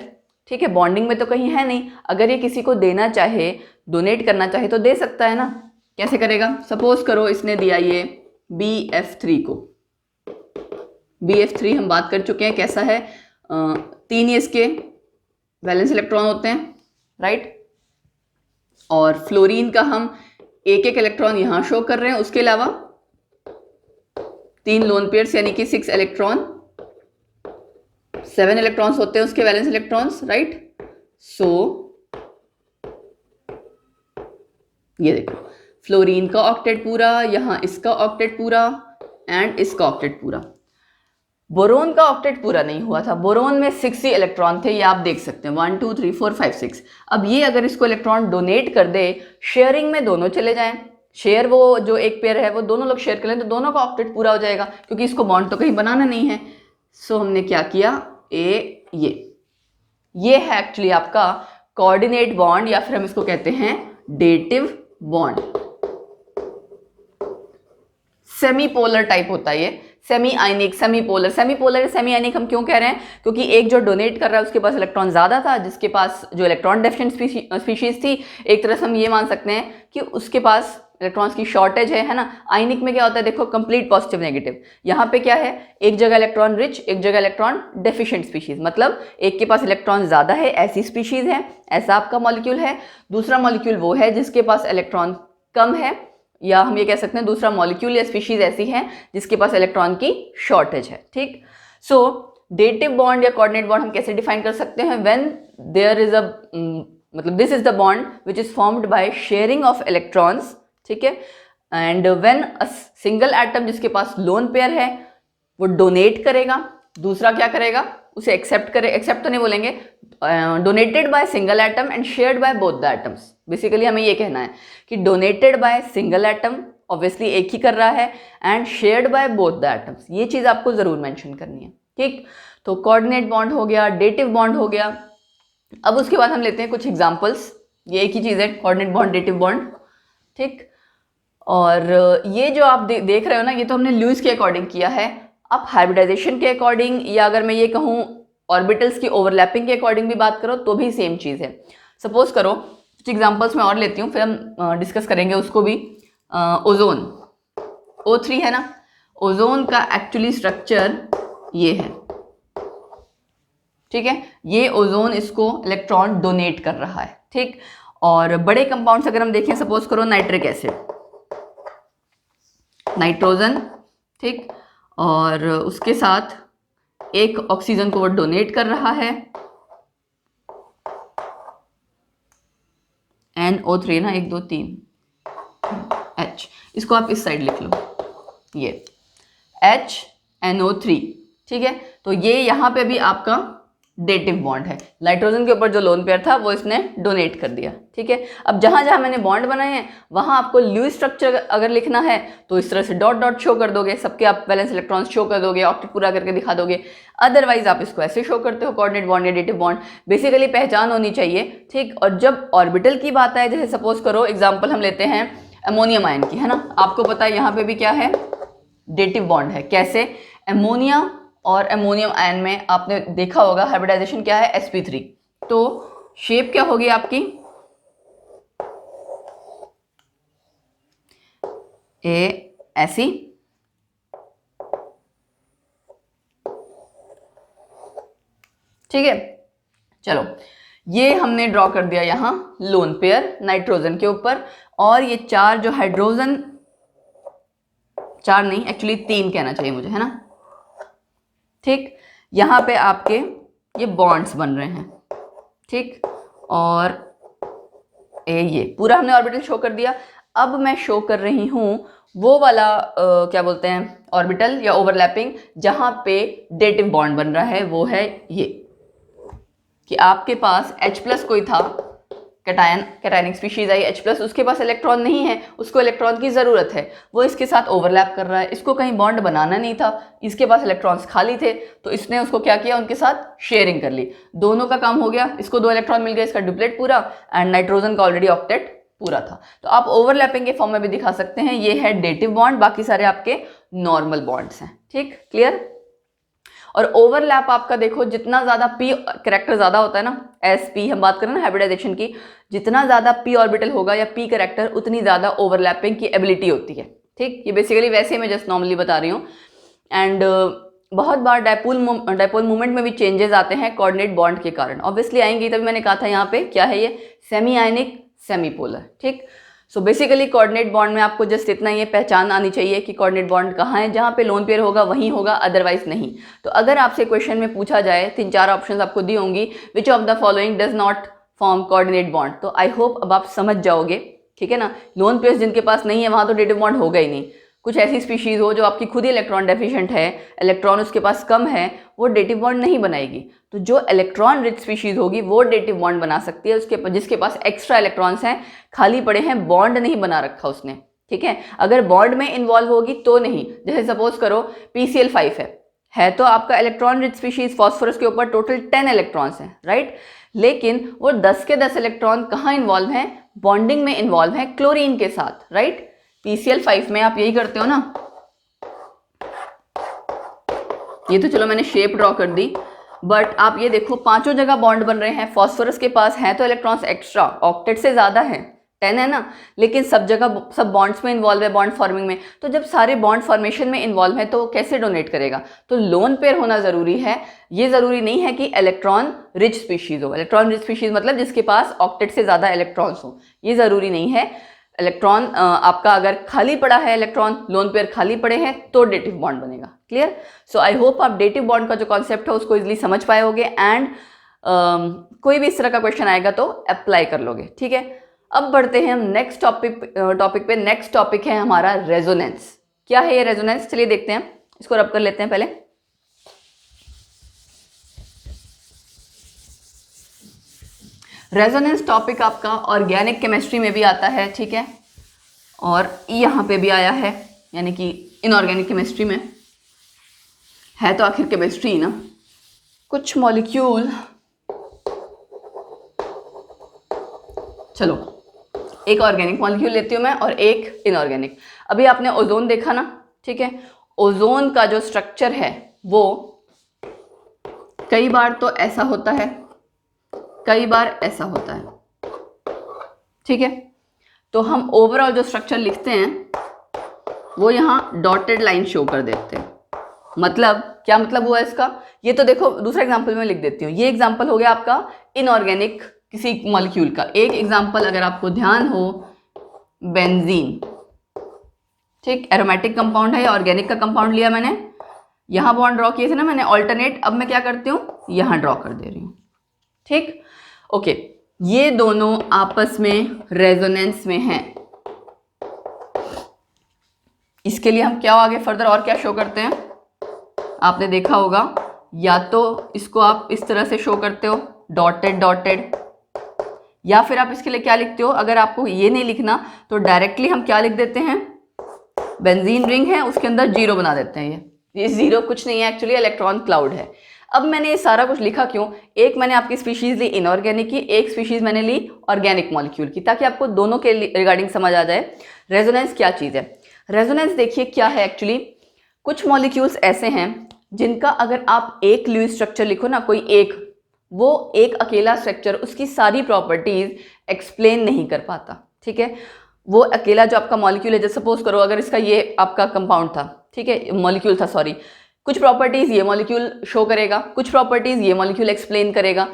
S1: ठीक है, बॉन्डिंग में तो कहीं है नहीं। अगर ये किसी को देना चाहे, डोनेट करना चाहे तो दे सकता है ना। कैसे करेगा, सपोज करो इसने दिया ये BF3 को, BF3 हम बात कर चुके हैं कैसा है, 3 ही इसके वैलेंस इलेक्ट्रॉन होते हैं, राइट। और फ्लोरीन का हम एक एक इलेक्ट्रॉन यहाँ शो कर रहे हैं, उसके अलावा 3 लोन पेयर्स यानी कि 6 इलेक्ट्रॉन, 7 इलेक्ट्रॉन्स होते हैं उसके वैलेंस इलेक्ट्रॉन्स, राइट। सो ये देखो फ्लोरीन का ऑक्टेट पूरा, यहाँ इसका ऑक्टेट पूरा एंड इसका ऑक्टेट पूरा। बोरोन का ऑक्टेट पूरा नहीं हुआ था, बोरोन में 6 ही इलेक्ट्रॉन थे, ये आप देख सकते हैं 1 2 3 4 5 6। अब ये अगर इसको इलेक्ट्रॉन डोनेट कर दे, शेयरिंग में दोनों चले जाएं, शेयर वो जो एक पेयर है वो दोनों लोग शेयर कर लें तो दोनों का ऑक्टेट पूरा हो जाएगा, क्योंकि इसको बॉन्ड तो कहीं बनाना नहीं है। सो हमने क्या किया, ये है एक्चुअली आपका कोऑर्डिनेट बॉन्ड, या फिर हम इसको कहते हैं dative bond. Semi polar type होता है ये, सेमी आयनिक, सेमी पोलर। सेमी आयनिक हम क्यों कह रहे हैं, क्योंकि एक जो डोनेट कर रहा है उसके पास इलेक्ट्रॉन ज़्यादा था, जिसके पास जो इलेक्ट्रॉन डेफिशिएंट स्पीशीज थी, एक तरह से हम ये मान सकते हैं कि उसके पास इलेक्ट्रॉन्स की शॉर्टेज है ना। आयनिक में क्या होता है, देखो कंप्लीट पॉजिटिव नेगेटिव। यहाँ पे क्या है, एक जगह इलेक्ट्रॉन रिच, एक जगह इलेक्ट्रॉन डेफिशिएंट स्पीशीज, मतलब एक के पास इलेक्ट्रॉन ज़्यादा है ऐसी स्पीशीज है, ऐसा आपका मॉलिक्यूल है। दूसरा मॉलिक्यूल वो है जिसके पास इलेक्ट्रॉन कम है, या हम ये कह सकते हैं दूसरा मॉलिक्यूल या स्पीशीज ऐसी है जिसके पास इलेक्ट्रॉन की शॉर्टेज है। ठीक, सो डेटिव बॉन्ड या कोऑर्डिनेट बॉन्ड हम कैसे डिफाइन कर सकते हैं, व्हेन देयर इज अ मतलब this is the bond which is formed by sharing of electrons, ठीक है, and when a single atom जिसके पास लोन पेयर है वो डोनेट करेगा, दूसरा क्या करेगा, उसे एक्सेप्ट तो नहीं बोलेंगे, donated by single atom and shared by both the atoms. Basically हमें ये कहना है कि donated by single atom, obviously एक ही कर रहा है, and shared by both the atoms. ये चीज़ आपको ज़रूर मेंशन करनी है। ठीक, तो कोऑर्डिनेट बॉन्ड हो गया, डेटिव बॉन्ड हो गया। अब उसके बाद हम लेते हैं कुछ एग्जांपल्स। ये एक ही चीज़ है, कोऑर्डिनेट बॉन्ड, डेटिव बॉन्ड। ठीक, और ये जो आप देख रहे हो ना, ये तो हमने ल्यूइस के अकॉर्डिंग किया है। अब हाइब्रिडाइजेशन के अकॉर्डिंग, या अगर मैं ये कहूँ ऑर्बिटल्स की ओवरलैपिंग के अकॉर्डिंग भी बात करो तो भी सेम चीज़ है। सपोज करो कुछ एग्जांपल्स मैं और लेती हूँ, फिर हम डिस्कस करेंगे उसको भी। ओजोन, O3 है ना, ओजोन का एक्चुअली स्ट्रक्चर ये है। ठीक है, ये ओजोन इसको इलेक्ट्रॉन डोनेट कर रहा है। ठीक, और बड़े कंपाउंड्स अगर हम देखें, सपोज करो नाइट्रिक एसिड, नाइट्रोजन, ठीक, और उसके साथ एक ऑक्सीजन को वो डोनेट कर रहा है, NO3 ना, 1 2 3 H, इसको आप इस साइड लिख लो, ये HNO3। ठीक है, तो ये यहाँ पे भी आपका डेटिव बॉन्ड है। नाइट्रोजन के ऊपर जो लोन पेयर था वो इसने डोनेट कर दिया। ठीक है, अब जहाँ जहाँ मैंने बॉन्ड बनाए हैं वहाँ आपको ल्यूइस स्ट्रक्चर अगर लिखना है तो इस तरह से डॉट डॉट शो कर दोगे, सबके आप वैलेंस इलेक्ट्रॉन्स शो कर दोगे, ऑक्टेट पूरा करके दिखा दोगे। अदरवाइज आप इसको ऐसे शो करते हो, कोऑर्डिनेट बॉन्ड या डेटिव बॉन्ड। बेसिकली पहचान होनी चाहिए। ठीक, और जब ऑर्बिटल की बात आए, जैसे सपोज करो एग्जाम्पल हम लेते हैं अमोनियम आयन की, है ना, आपको पता है यहाँ पे भी क्या है, डेटिव बॉन्ड है। कैसे, अमोनिया और अमोनियम आयन में आपने देखा होगा हाइब्रिडाइजेशन क्या है, sp3। तो शेप क्या होगी आपकी, ऐसी, ठीक है। चलो, ये हमने ड्रॉ कर दिया यहाँ लोन पेयर नाइट्रोजन के ऊपर, और ये चार जो हाइड्रोजन, चार नहीं एक्चुअली 3 कहना चाहिए मुझे, है ना। ठीक, यहाँ पे आपके ये बॉन्ड्स बन रहे हैं। ठीक, और ये पूरा हमने ऑर्बिटल शो कर दिया। अब मैं शो कर रही हूँ वो वाला क्या बोलते हैं, ऑर्बिटल या ओवरलैपिंग, जहाँ पे डेटिव बॉन्ड बन रहा है। वो है ये कि आपके पास H+ कोई था, कैटायनिक स्पीशीज आई H+, उसके पास इलेक्ट्रॉन नहीं है, उसको इलेक्ट्रॉन की ज़रूरत है, वो इसके साथ ओवरलैप कर रहा है, इसको कहीं बॉन्ड बनाना नहीं था, इसके पास इलेक्ट्रॉन्स खाली थे, तो इसने उसको क्या किया, उनके साथ शेयरिंग कर ली, दोनों का काम हो गया। इसको 2 इलेक्ट्रॉन मिल गया, इसका डुप्लेट पूरा, एंड नाइट्रोजन का ऑलरेडी ऑक्टेट पूरा था। तो आप ओवरलैपिंग के फॉर्म में भी दिखा सकते हैं। ये है डेटिव बॉन्ड, बाकी सारे आपके नॉर्मल बॉन्ड्स हैं। ठीक, क्लियर। और ओवरलैप आपका देखो, जितना ज़्यादा p कैरेक्टर ज़्यादा होता है ना, sp हम बात करें ना हाइब्रिडाइजेशन की, जितना ज़्यादा p ऑर्बिटल होगा या p कैरेक्टर, उतनी ज़्यादा ओवरलैपिंग की एबिलिटी होती है। ठीक, ये बेसिकली वैसे मैं जस्ट नॉर्मली बता रही हूँ। एंड बहुत बार डायपोल मूवमेंट में भी चेंजेस आते हैं कोऑर्डिनेट बॉन्ड के कारण, ऑब्वियसली आएंगी, तभी मैंने कहा था यहाँ पे क्या है, ये सेमी आयनिक, सेमी पोलर। ठीक, सो बेसिकली कोऑर्डिनेट बॉन्ड में आपको जस्ट इतना ये पहचान आनी चाहिए कि कोऑर्डिनेट बॉन्ड कहाँ है, जहाँ पे लोन पेयर होगा वहीं होगा, अदरवाइज नहीं। तो अगर आपसे क्वेश्चन में पूछा जाए, 3-4 ऑप्शंस आपको दी होंगी, which of the following does not form coordinate bond, तो आई होप अब आप समझ जाओगे। ठीक है ना, लोन पेयर्स जिनके पास नहीं है वहाँ तो डेटिव बॉन्ड होगा ही नहीं। कुछ ऐसी स्पीशीज़ हो जो आपकी खुद ही इलेक्ट्रॉन डेफिशिएंट है, इलेक्ट्रॉन उसके पास कम है, वो डेटिव बॉन्ड नहीं बनाएगी। तो जो इलेक्ट्रॉन रिच स्पीशीज़ होगी वो डेटिव बॉन्ड बना सकती है, उसके जिसके पास एक्स्ट्रा इलेक्ट्रॉन्स हैं, खाली पड़े हैं, बॉन्ड नहीं बना रखा उसने। ठीक है। अगर बॉन्ड में इन्वॉल्व होगी तो नहीं, जैसे सपोज करो PCl5 है तो आपका इलेक्ट्रॉन रिच स्पीशीज फॉस्फोरस के ऊपर टोटल 10 इलेक्ट्रॉन्स हैं, राइट। लेकिन वो 10 के 10 इलेक्ट्रॉन कहाँ इन्वॉल्व हैं, बॉन्डिंग में इन्वॉल्व है क्लोरीन के साथ, राइट। PCl5 में आप यही करते हो ना, ये तो चलो मैंने शेप ड्रॉ कर दी, बट आप ये देखो पांचों जगह बॉन्ड बन रहे हैं। फॉस्फोरस के पास है तो इलेक्ट्रॉन्स एक्स्ट्रा, ऑक्टेट से ज्यादा है, 10 है ना, लेकिन सब जगह सब बॉन्ड्स में इन्वॉल्व है, बॉन्ड फॉर्मिंग में। तो जब सारे बॉन्ड फॉर्मेशन में इन्वॉल्व है तो कैसे डोनेट करेगा, तो लोन पेयर होना जरूरी है। ये जरूरी नहीं है कि इलेक्ट्रॉन रिच स्पीशीज हो। इलेक्ट्रॉन रिच स्पीशीज मतलब जिसके पास ऑक्टेट से ज्यादा इलेक्ट्रॉन्स हो, ये जरूरी नहीं है। इलेक्ट्रॉन आपका अगर खाली पड़ा है, इलेक्ट्रॉन लोन पेयर खाली पड़े हैं तो डेटिव बॉन्ड बनेगा। क्लियर। सो आई होप आप डेटिव बॉन्ड का जो कॉन्सेप्ट है उसको इजीली समझ पाए होगे एंड कोई भी इस तरह का क्वेश्चन आएगा तो अप्लाई कर लोगे, ठीक है। अब बढ़ते हैं हम नेक्स्ट टॉपिक पे। नेक्स्ट टॉपिक है हमारा रेजोनेंस। क्या है ये रेजोनेंस, चलिए देखते हैं, इसको रब कर लेते हैं पहले। रेजोनेंस टॉपिक आपका ऑर्गेनिक केमिस्ट्री में भी आता है, ठीक है, और यहाँ पे भी आया है, यानी कि इनऑर्गेनिक केमिस्ट्री में है तो आखिर केमिस्ट्री ना। कुछ मॉलिक्यूल, चलो एक ऑर्गेनिक मॉलिक्यूल लेती हूँ मैं और एक इनऑर्गेनिक। अभी आपने ओजोन देखा ना, ठीक है। ओजोन का जो स्ट्रक्चर है वो कई बार तो ऐसा होता है, कई बार ऐसा होता है, ठीक है। तो हम ओवरऑल जो स्ट्रक्चर लिखते हैं वो यहाँ डॉटेड लाइन शो कर देते हैं। मतलब क्या मतलब हुआ इसका, ये तो देखो दूसरा एग्जांपल में लिख देती हूँ। ये एग्जांपल हो गया आपका इनऑर्गेनिक किसी मॉलिक्यूल का। एक एग्जांपल अगर आपको ध्यान हो, बेंजीन, ठीक, एरोमेटिक कंपाउंड है, या ऑर्गेनिक का कंपाउंड लिया मैंने, यहाँ बॉन्ड ड्रॉ किए थे ना मैंने ऑल्टरनेट, अब मैं क्या करती हूँ यहाँ ड्रॉ कर दे रही हूँ, ठीक, ओके। ये दोनों आपस में रेजोनेंस में हैं। इसके लिए हम क्या आगे फर्दर और क्या शो करते हैं, आपने देखा होगा, या तो इसको आप इस तरह से शो करते हो डॉटेड डॉटेड, या फिर आप इसके लिए क्या लिखते हो, अगर आपको ये नहीं लिखना तो डायरेक्टली हम क्या लिख देते हैं, बेंजीन रिंग है उसके अंदर जीरो बना देते हैं। ये जीरो कुछ नहीं है, एक्चुअली इलेक्ट्रॉन क्लाउड है। अब मैंने ये सारा कुछ लिखा क्यों, एक मैंने आपकी स्पीशीज ली इनऑर्गेनिक की, एक स्पीशीज मैंने ली ऑर्गेनिक मॉलिक्यूल की, ताकि आपको दोनों के रिगार्डिंग समझ आ जाए रेजोनेंस क्या चीज़ है। रेजोनेंस देखिए क्या है एक्चुअली, कुछ मॉलिक्यूल्स ऐसे हैं जिनका अगर आप एक ल्यूइस स्ट्रक्चर लिखो ना, कोई एक, वो एक अकेला स्ट्रक्चर उसकी सारी प्रॉपर्टीज एक्सप्लेन नहीं कर पाता, ठीक है। वो अकेला जो आपका मॉलिक्यूल है, जैसे सपोज करो अगर इसका ये आपका कंपाउंड था, ठीक है, मॉलिक्यूल था सॉरी, कुछ प्रॉपर्टीज ये मॉलिक्यूल शो करेगा, कुछ प्रॉपर्टीज ये मॉलिक्यूल एक्सप्लेन करेगा।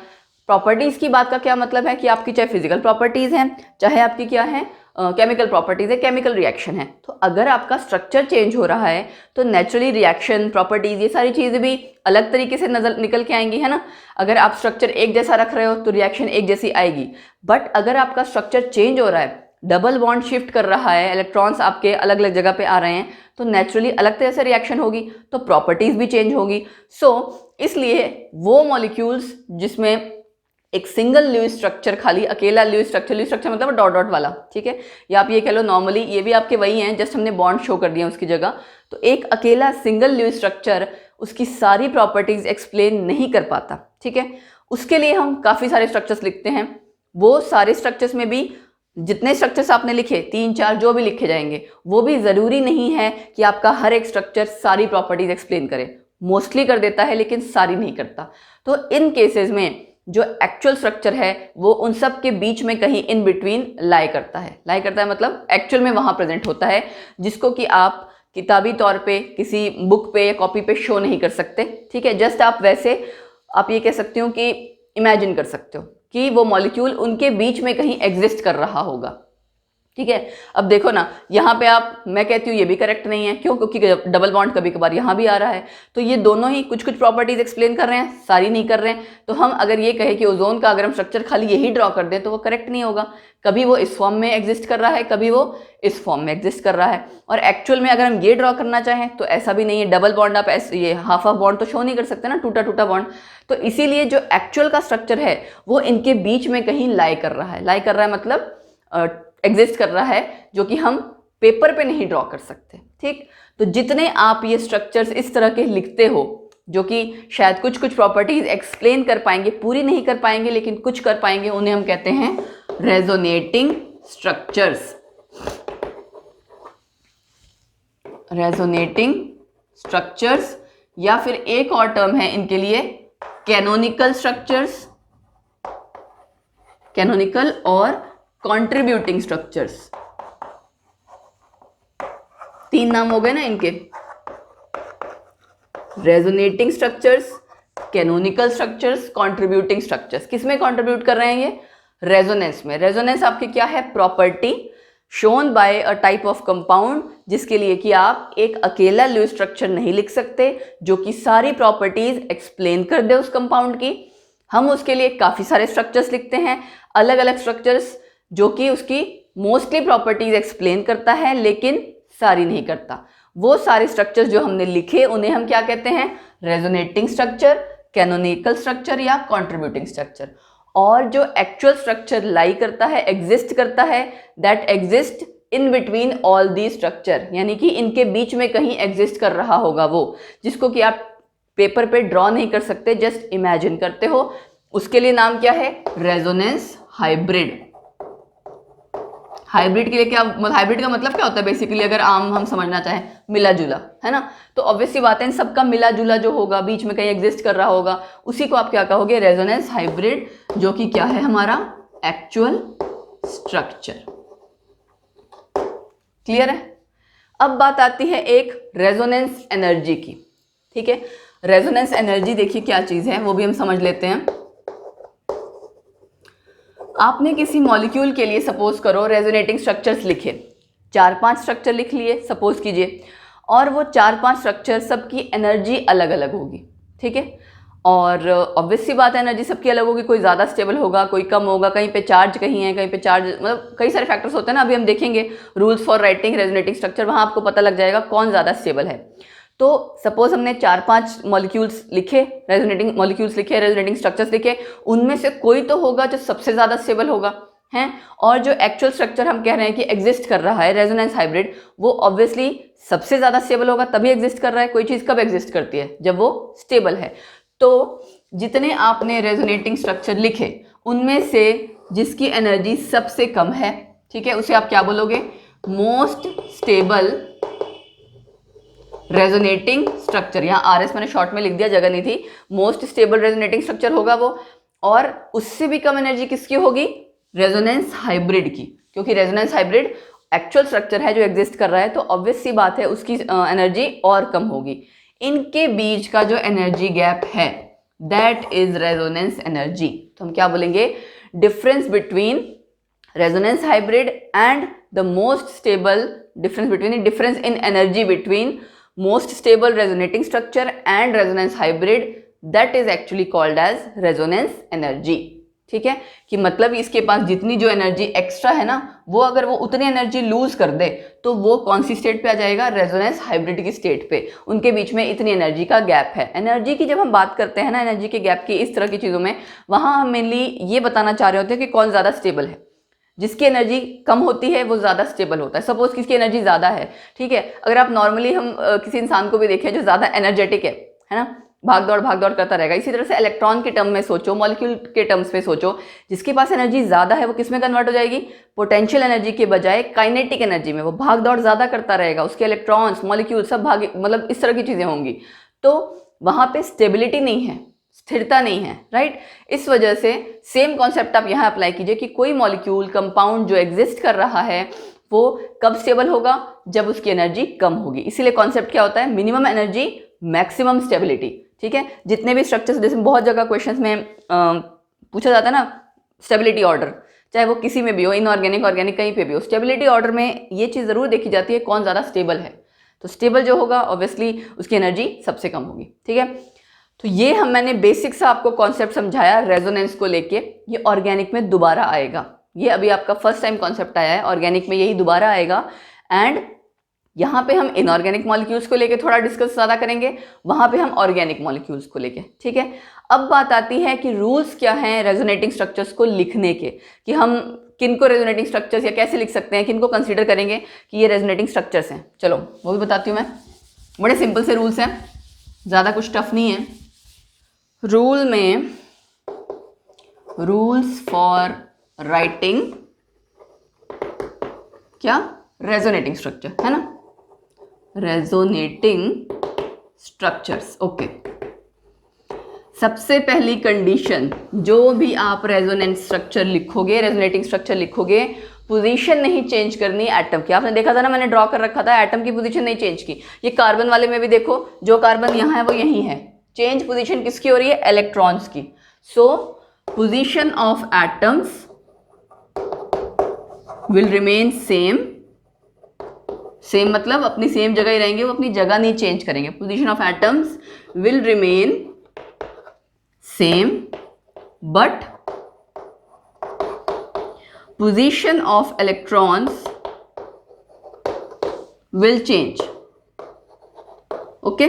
S1: प्रॉपर्टीज की बात का क्या मतलब है कि आपकी चाहे फिजिकल प्रॉपर्टीज हैं, चाहे आपकी क्या है केमिकल प्रॉपर्टीज है, केमिकल रिएक्शन है। तो अगर आपका स्ट्रक्चर चेंज हो रहा है तो नेचुरली रिएक्शन, प्रॉपर्टीज, ये सारी चीज़ें भी अलग तरीके से नजर निकल के आएंगी, है ना। अगर आप स्ट्रक्चर एक जैसा रख रहे हो तो रिएक्शन एक जैसी आएगी, बट अगर आपका स्ट्रक्चर चेंज हो रहा है, डबल बॉन्ड शिफ्ट कर रहा है, इलेक्ट्रॉन्स आपके अलग अलग जगह पे आ रहे हैं, तो नेचुरली अलग तरह से रिएक्शन होगी, तो प्रॉपर्टीज भी चेंज होगी। सो इसलिए वो मॉलिक्यूल्स जिसमें एक सिंगल ल्यूइस स्ट्रक्चर, खाली अकेला ल्यूइस स्ट्रक्चर मतलब डॉट डॉट वाला, ठीक है, या आप ये कह लो नॉर्मली ये भी आपके वही हैं, जस्ट हमने बॉन्ड शो कर दिया उसकी जगह। तो एक अकेला सिंगल ल्यूइस स्ट्रक्चर उसकी सारी प्रॉपर्टीज एक्सप्लेन नहीं कर पाता, ठीक है। उसके लिए हम काफ़ी सारे स्ट्रक्चर्स लिखते हैं। वो सारे स्ट्रक्चर्स में भी जितने स्ट्रक्चर्स आपने लिखे, 3-4 जो भी लिखे जाएंगे, वो भी ज़रूरी नहीं है कि आपका हर एक स्ट्रक्चर सारी प्रॉपर्टीज एक्सप्लेन करे। मोस्टली कर देता है लेकिन सारी नहीं करता। तो इन केसेस में जो एक्चुअल स्ट्रक्चर है वो उन सब के बीच में कहीं इन बिटवीन लाई करता है मतलब एक्चुअल में वहाँ प्रेजेंट होता है, जिसको कि आप किताबी तौर पे किसी बुक पे या कॉपी पे शो नहीं कर सकते, ठीक है। जस्ट आप वैसे आप ये कह सकते हो कि इमेजिन कर सकते हो कि वो मॉलिक्यूल उनके बीच में कहीं एग्जिस्ट कर रहा होगा, ठीक है। अब देखो ना, यहाँ पे आप, मैं कहती हूँ ये भी करेक्ट नहीं है, क्यों, क्योंकि डबल बॉन्ड कभी कभार यहाँ भी आ रहा है, तो ये दोनों ही कुछ कुछ प्रॉपर्टीज एक्सप्लेन कर रहे हैं, सारी नहीं कर रहे हैं। तो हम अगर ये कहें कि ओजोन का अगर हम स्ट्रक्चर खाली यही ड्रॉ कर दें तो वो करेक्ट नहीं होगा। कभी वो इस फॉर्म में एग्जिस्ट कर रहा है, कभी वो इस फॉर्म में एग्जिस्ट कर रहा है। और एक्चुअल में अगर हम ये ड्रॉ करना चाहें तो ऐसा भी नहीं है, डबल बॉन्ड आप ऐसे ये हाफ बॉन्ड तो शो नहीं कर सकते ना, टूटा टूटा बॉन्ड। तो इसीलिए जो एक्चुअल का स्ट्रक्चर है वो इनके बीच में कहीं लाई कर रहा है मतलब एग्जिस्ट कर रहा है, जो कि हम पेपर पे नहीं ड्रॉ कर सकते, ठीक। तो जितने आप ये स्ट्रक्चर्स इस तरह के लिखते हो, जो कि शायद कुछ कुछ प्रॉपर्टीज एक्सप्लेन कर पाएंगे, पूरी नहीं कर पाएंगे लेकिन कुछ कर पाएंगे, उन्हें हम कहते हैं रेजोनेटिंग स्ट्रक्चर्स। रेजोनेटिंग स्ट्रक्चर्स, या फिर एक और टर्म है इनके लिए, कैनोनिकल स्ट्रक्चर्स, कैनोनिकल और कंट्रीब्यूटिंग स्ट्रक्चर्स। 3 नाम हो गए ना इनके, resonating structures, canonical structures, contributing structures. किसमें कंट्रीब्यूट कर रहे हैं ये? रेजोनेंस में। रेजोनेंस आपकी क्या है? Property shown by a type of compound, जिसके लिए कि आप एक अकेला लुईस स्ट्रक्चर नहीं लिख सकते जो कि सारी प्रॉपर्टीज एक्सप्लेन कर दे उस कंपाउंड की। हम उसके लिए काफ़ी सारे स्ट्रक्चर्स लिखते हैं, अलग अलग स्ट्रक्चर्स, जो कि उसकी मोस्टली प्रॉपर्टीज एक्सप्लेन करता है लेकिन सारी नहीं करता। वो सारे स्ट्रक्चर्स जो हमने लिखे उन्हें हम क्या कहते हैं? रेजोनेटिंग स्ट्रक्चर, कैनोनिकल स्ट्रक्चर या कंट्रीब्यूटिंग स्ट्रक्चर। और जो एक्चुअल स्ट्रक्चर लाई करता है, एग्जिस्ट करता है, that exist in between all the structure, यानी कि इनके बीच में कहीं एग्जिस्ट कर रहा होगा वो, जिसको कि आप पेपर पे ड्रॉ नहीं कर सकते, जस्ट इमेजिन करते हो। उसके लिए नाम क्या है? Resonance hybrid. हाइब्रिड के लिए क्या, हाइब्रिड का मतलब क्या होता है बेसिकली, अगर आम हम समझना चाहें, मिला जुला, है ना। तो ऑब्वियस सी बात है, इन सबका मिला जुला जो होगा, बीच में कहीं एग्जिस्ट कर रहा होगा, उसी को आप क्या कहोगे? रेजोनेंस हाइब्रिड, जो कि क्या है? हमारा एक्चुअल स्ट्रक्चर। क्लियर है? अब बात आती है एक रेजोनेंस एनर्जी की, ठीक है। रेजोनेंस एनर्जी देखिए क्या चीज है, वो भी हम समझ लेते हैं। आपने किसी मॉलिक्यूल के लिए सपोज करो रेजोनेटिंग स्ट्रक्चर्स लिखे, 4-5 स्ट्रक्चर लिख लिए सपोज कीजिए, और वो 4-5 स्ट्रक्चर सबकी एनर्जी अलग अलग होगी, ठीक है। और ऑब्वियस सी बात है, एनर्जी सबकी अलग होगी, कोई ज़्यादा स्टेबल होगा, कोई कम होगा, कहीं पे चार्ज कहीं है, कहीं पे चार्ज, मतलब कई सारे फैक्टर्स होते हैं ना। अभी हम देखेंगे rules for writing resonating structure, वहाँ आपको पता लग जाएगा कौन ज़्यादा स्टेबल है। तो सपोज हमने 4-5 मॉलिक्यूल्स लिखे, रेजोनेटिंग मॉलिक्यूल्स लिखे, रेजोनेटिंग स्ट्रक्चर्स लिखे, उनमें से कोई तो होगा जो सबसे ज़्यादा स्टेबल होगा, हैं। और जो एक्चुअल स्ट्रक्चर हम कह रहे हैं कि एग्जिस्ट कर रहा है, रेजोनेंस हाइब्रिड, वो ऑब्वियसली सबसे ज़्यादा स्टेबल होगा, तभी एग्जिस्ट कर रहा है। कोई चीज़ कब एग्जिस्ट करती है? जब वो स्टेबल है। तो जितने आपने रेजोनेटिंग स्ट्रक्चर लिखे, उनमें से जिसकी एनर्जी सबसे कम है, ठीक है, उसे आप क्या बोलोगे? Most stable resonating structure. यहाँ आरएस मैंने शॉर्ट में लिख दिया, जगह नहीं थी। मोस्ट स्टेबल रेजोनेटिंग स्ट्रक्चर होगा वो। और उससे भी कम एनर्जी किसकी होगी? रेजोनेंस हाइब्रिड की, क्योंकि रेजोनेंस हाइब्रिड एक्चुअल स्ट्रक्चर है जो एग्जिस्ट कर रहा है, तो ऑब्वियस सी बात है उसकी एनर्जी और कम होगी। इनके बीच का जो एनर्जी गैप है, दैट इज रेजोनेंस एनर्जी। तो हम क्या बोलेंगे? Difference between resonance hybrid and the most stable, difference in energy between most stable resonating structure and resonance hybrid, that is actually called as resonance energy, ठीक है। कि मतलब इसके पास जितनी जो एनर्जी एक्स्ट्रा है ना, वो अगर वो उतनी एनर्जी लूज कर दे तो वो कौन सी स्टेट पे आ जाएगा? रेजोनेंस हाइब्रिड की स्टेट पे। उनके बीच में इतनी एनर्जी का गैप है। एनर्जी की जब हम बात करते हैं ना, एनर्जी के गैप की, इस तरह की चीज़ों में, वहाँ हम मेनली ये बताना चाह रहे होते हैं कि कौन ज़्यादा स्टेबल है। जिसकी एनर्जी कम होती है वो ज़्यादा स्टेबल होता है। सपोज किसकी एनर्जी ज़्यादा है, ठीक है। अगर आप नॉर्मली हम किसी इंसान को भी देखें जो ज़्यादा एनर्जेटिक है ना, भाग दौड़ करता रहेगा। इसी तरह से इलेक्ट्रॉन के टर्म में सोचो, मॉलिक्यूल के टर्म्स में सोचो, जिसके पास एनर्जी ज़्यादा है वो किस में कन्वर्ट हो जाएगी? पोटेंशियल एनर्जी के बजाय काइनेटिक एनर्जी में। वो भाग दौड़ ज़्यादा करता रहेगा, उसके इलेक्ट्रॉन्स, मॉलिक्यूल सब मतलब इस तरह की चीज़ें होंगी। तो वहाँ पे स्टेबिलिटी नहीं है, स्थिरता नहीं है, राइट। इस वजह से सेम कॉन्सेप्ट आप यहाँ अप्लाई कीजिए कि कोई मॉलिक्यूल, कंपाउंड जो एग्जिस्ट कर रहा है, वो कब स्टेबल होगा? जब उसकी एनर्जी कम होगी। इसीलिए कॉन्सेप्ट क्या होता है? मिनिमम एनर्जी, मैक्सिमम स्टेबिलिटी, ठीक है। जितने भी स्ट्रक्चर्स, जैसे बहुत जगह क्वेश्चंस में पूछा जाता है ना, स्टेबिलिटी ऑर्डर, चाहे वो किसी में भी हो, इनऑर्गेनिक, ऑर्गेनिक, कहीं पे भी हो, स्टेबिलिटी ऑर्डर में ये चीज़ ज़रूर देखी जाती है कौन ज़्यादा स्टेबल है। तो स्टेबल जो होगा ऑब्वियसली उसकी एनर्जी सबसे कम होगी, ठीक है। तो ये मैंने बेसिक सा आपको कॉन्सेप्ट समझाया रेजोनेंस को लेके। ये ऑर्गेनिक में दोबारा आएगा, ये अभी आपका फर्स्ट टाइम कॉन्सेप्ट आया है, ऑर्गेनिक में यही दोबारा आएगा। एंड यहाँ पे हम इनऑर्गेनिक मॉलिक्यूल्स को लेके थोड़ा डिस्कस ज़्यादा करेंगे, वहाँ पे हम ऑर्गेनिक मॉलिक्यूल्स को लेके, ठीक है। अब बात आती है कि रूल्स क्या हैं रेजोनेटिंग स्ट्रक्चर्स को लिखने के, कि हम किनको रेजोनेटिंग स्ट्रक्चर्स या कैसे लिख सकते हैं, किनको कंसीडर करेंगे कि ये रेजोनेटिंग स्ट्रक्चर्स हैं। चलो वो भी बताती हूँ मैं। बड़े सिंपल से रूल्स हैं, ज़्यादा कुछ टफ नहीं है। रूल में रूल्स फॉर राइटिंग क्या, रेजोनेटिंग स्ट्रक्चर है ना, रेजोनेटिंग स्ट्रक्चर्स। ओके, सबसे पहली कंडीशन, जो भी आप रेजोनेंट स्ट्रक्चर लिखोगे, रेजोनेटिंग स्ट्रक्चर लिखोगे, पोजीशन नहीं चेंज करनी एटम की। आपने देखा था ना, मैंने ड्रॉ कर रखा था, एटम की पोजीशन नहीं चेंज की। ये कार्बन वाले में भी देखो, जो कार्बन यहाँ है वो यहीं है। चेंज पोजीशन किसकी हो रही है, इलेक्ट्रॉन्स की। सो position of atoms will remain same. Same मतलब अपनी सेम जगह ही रहेंगे, वो अपनी जगह नहीं चेंज करेंगे। Position of atoms will remain same but position of electrons will change. Okay,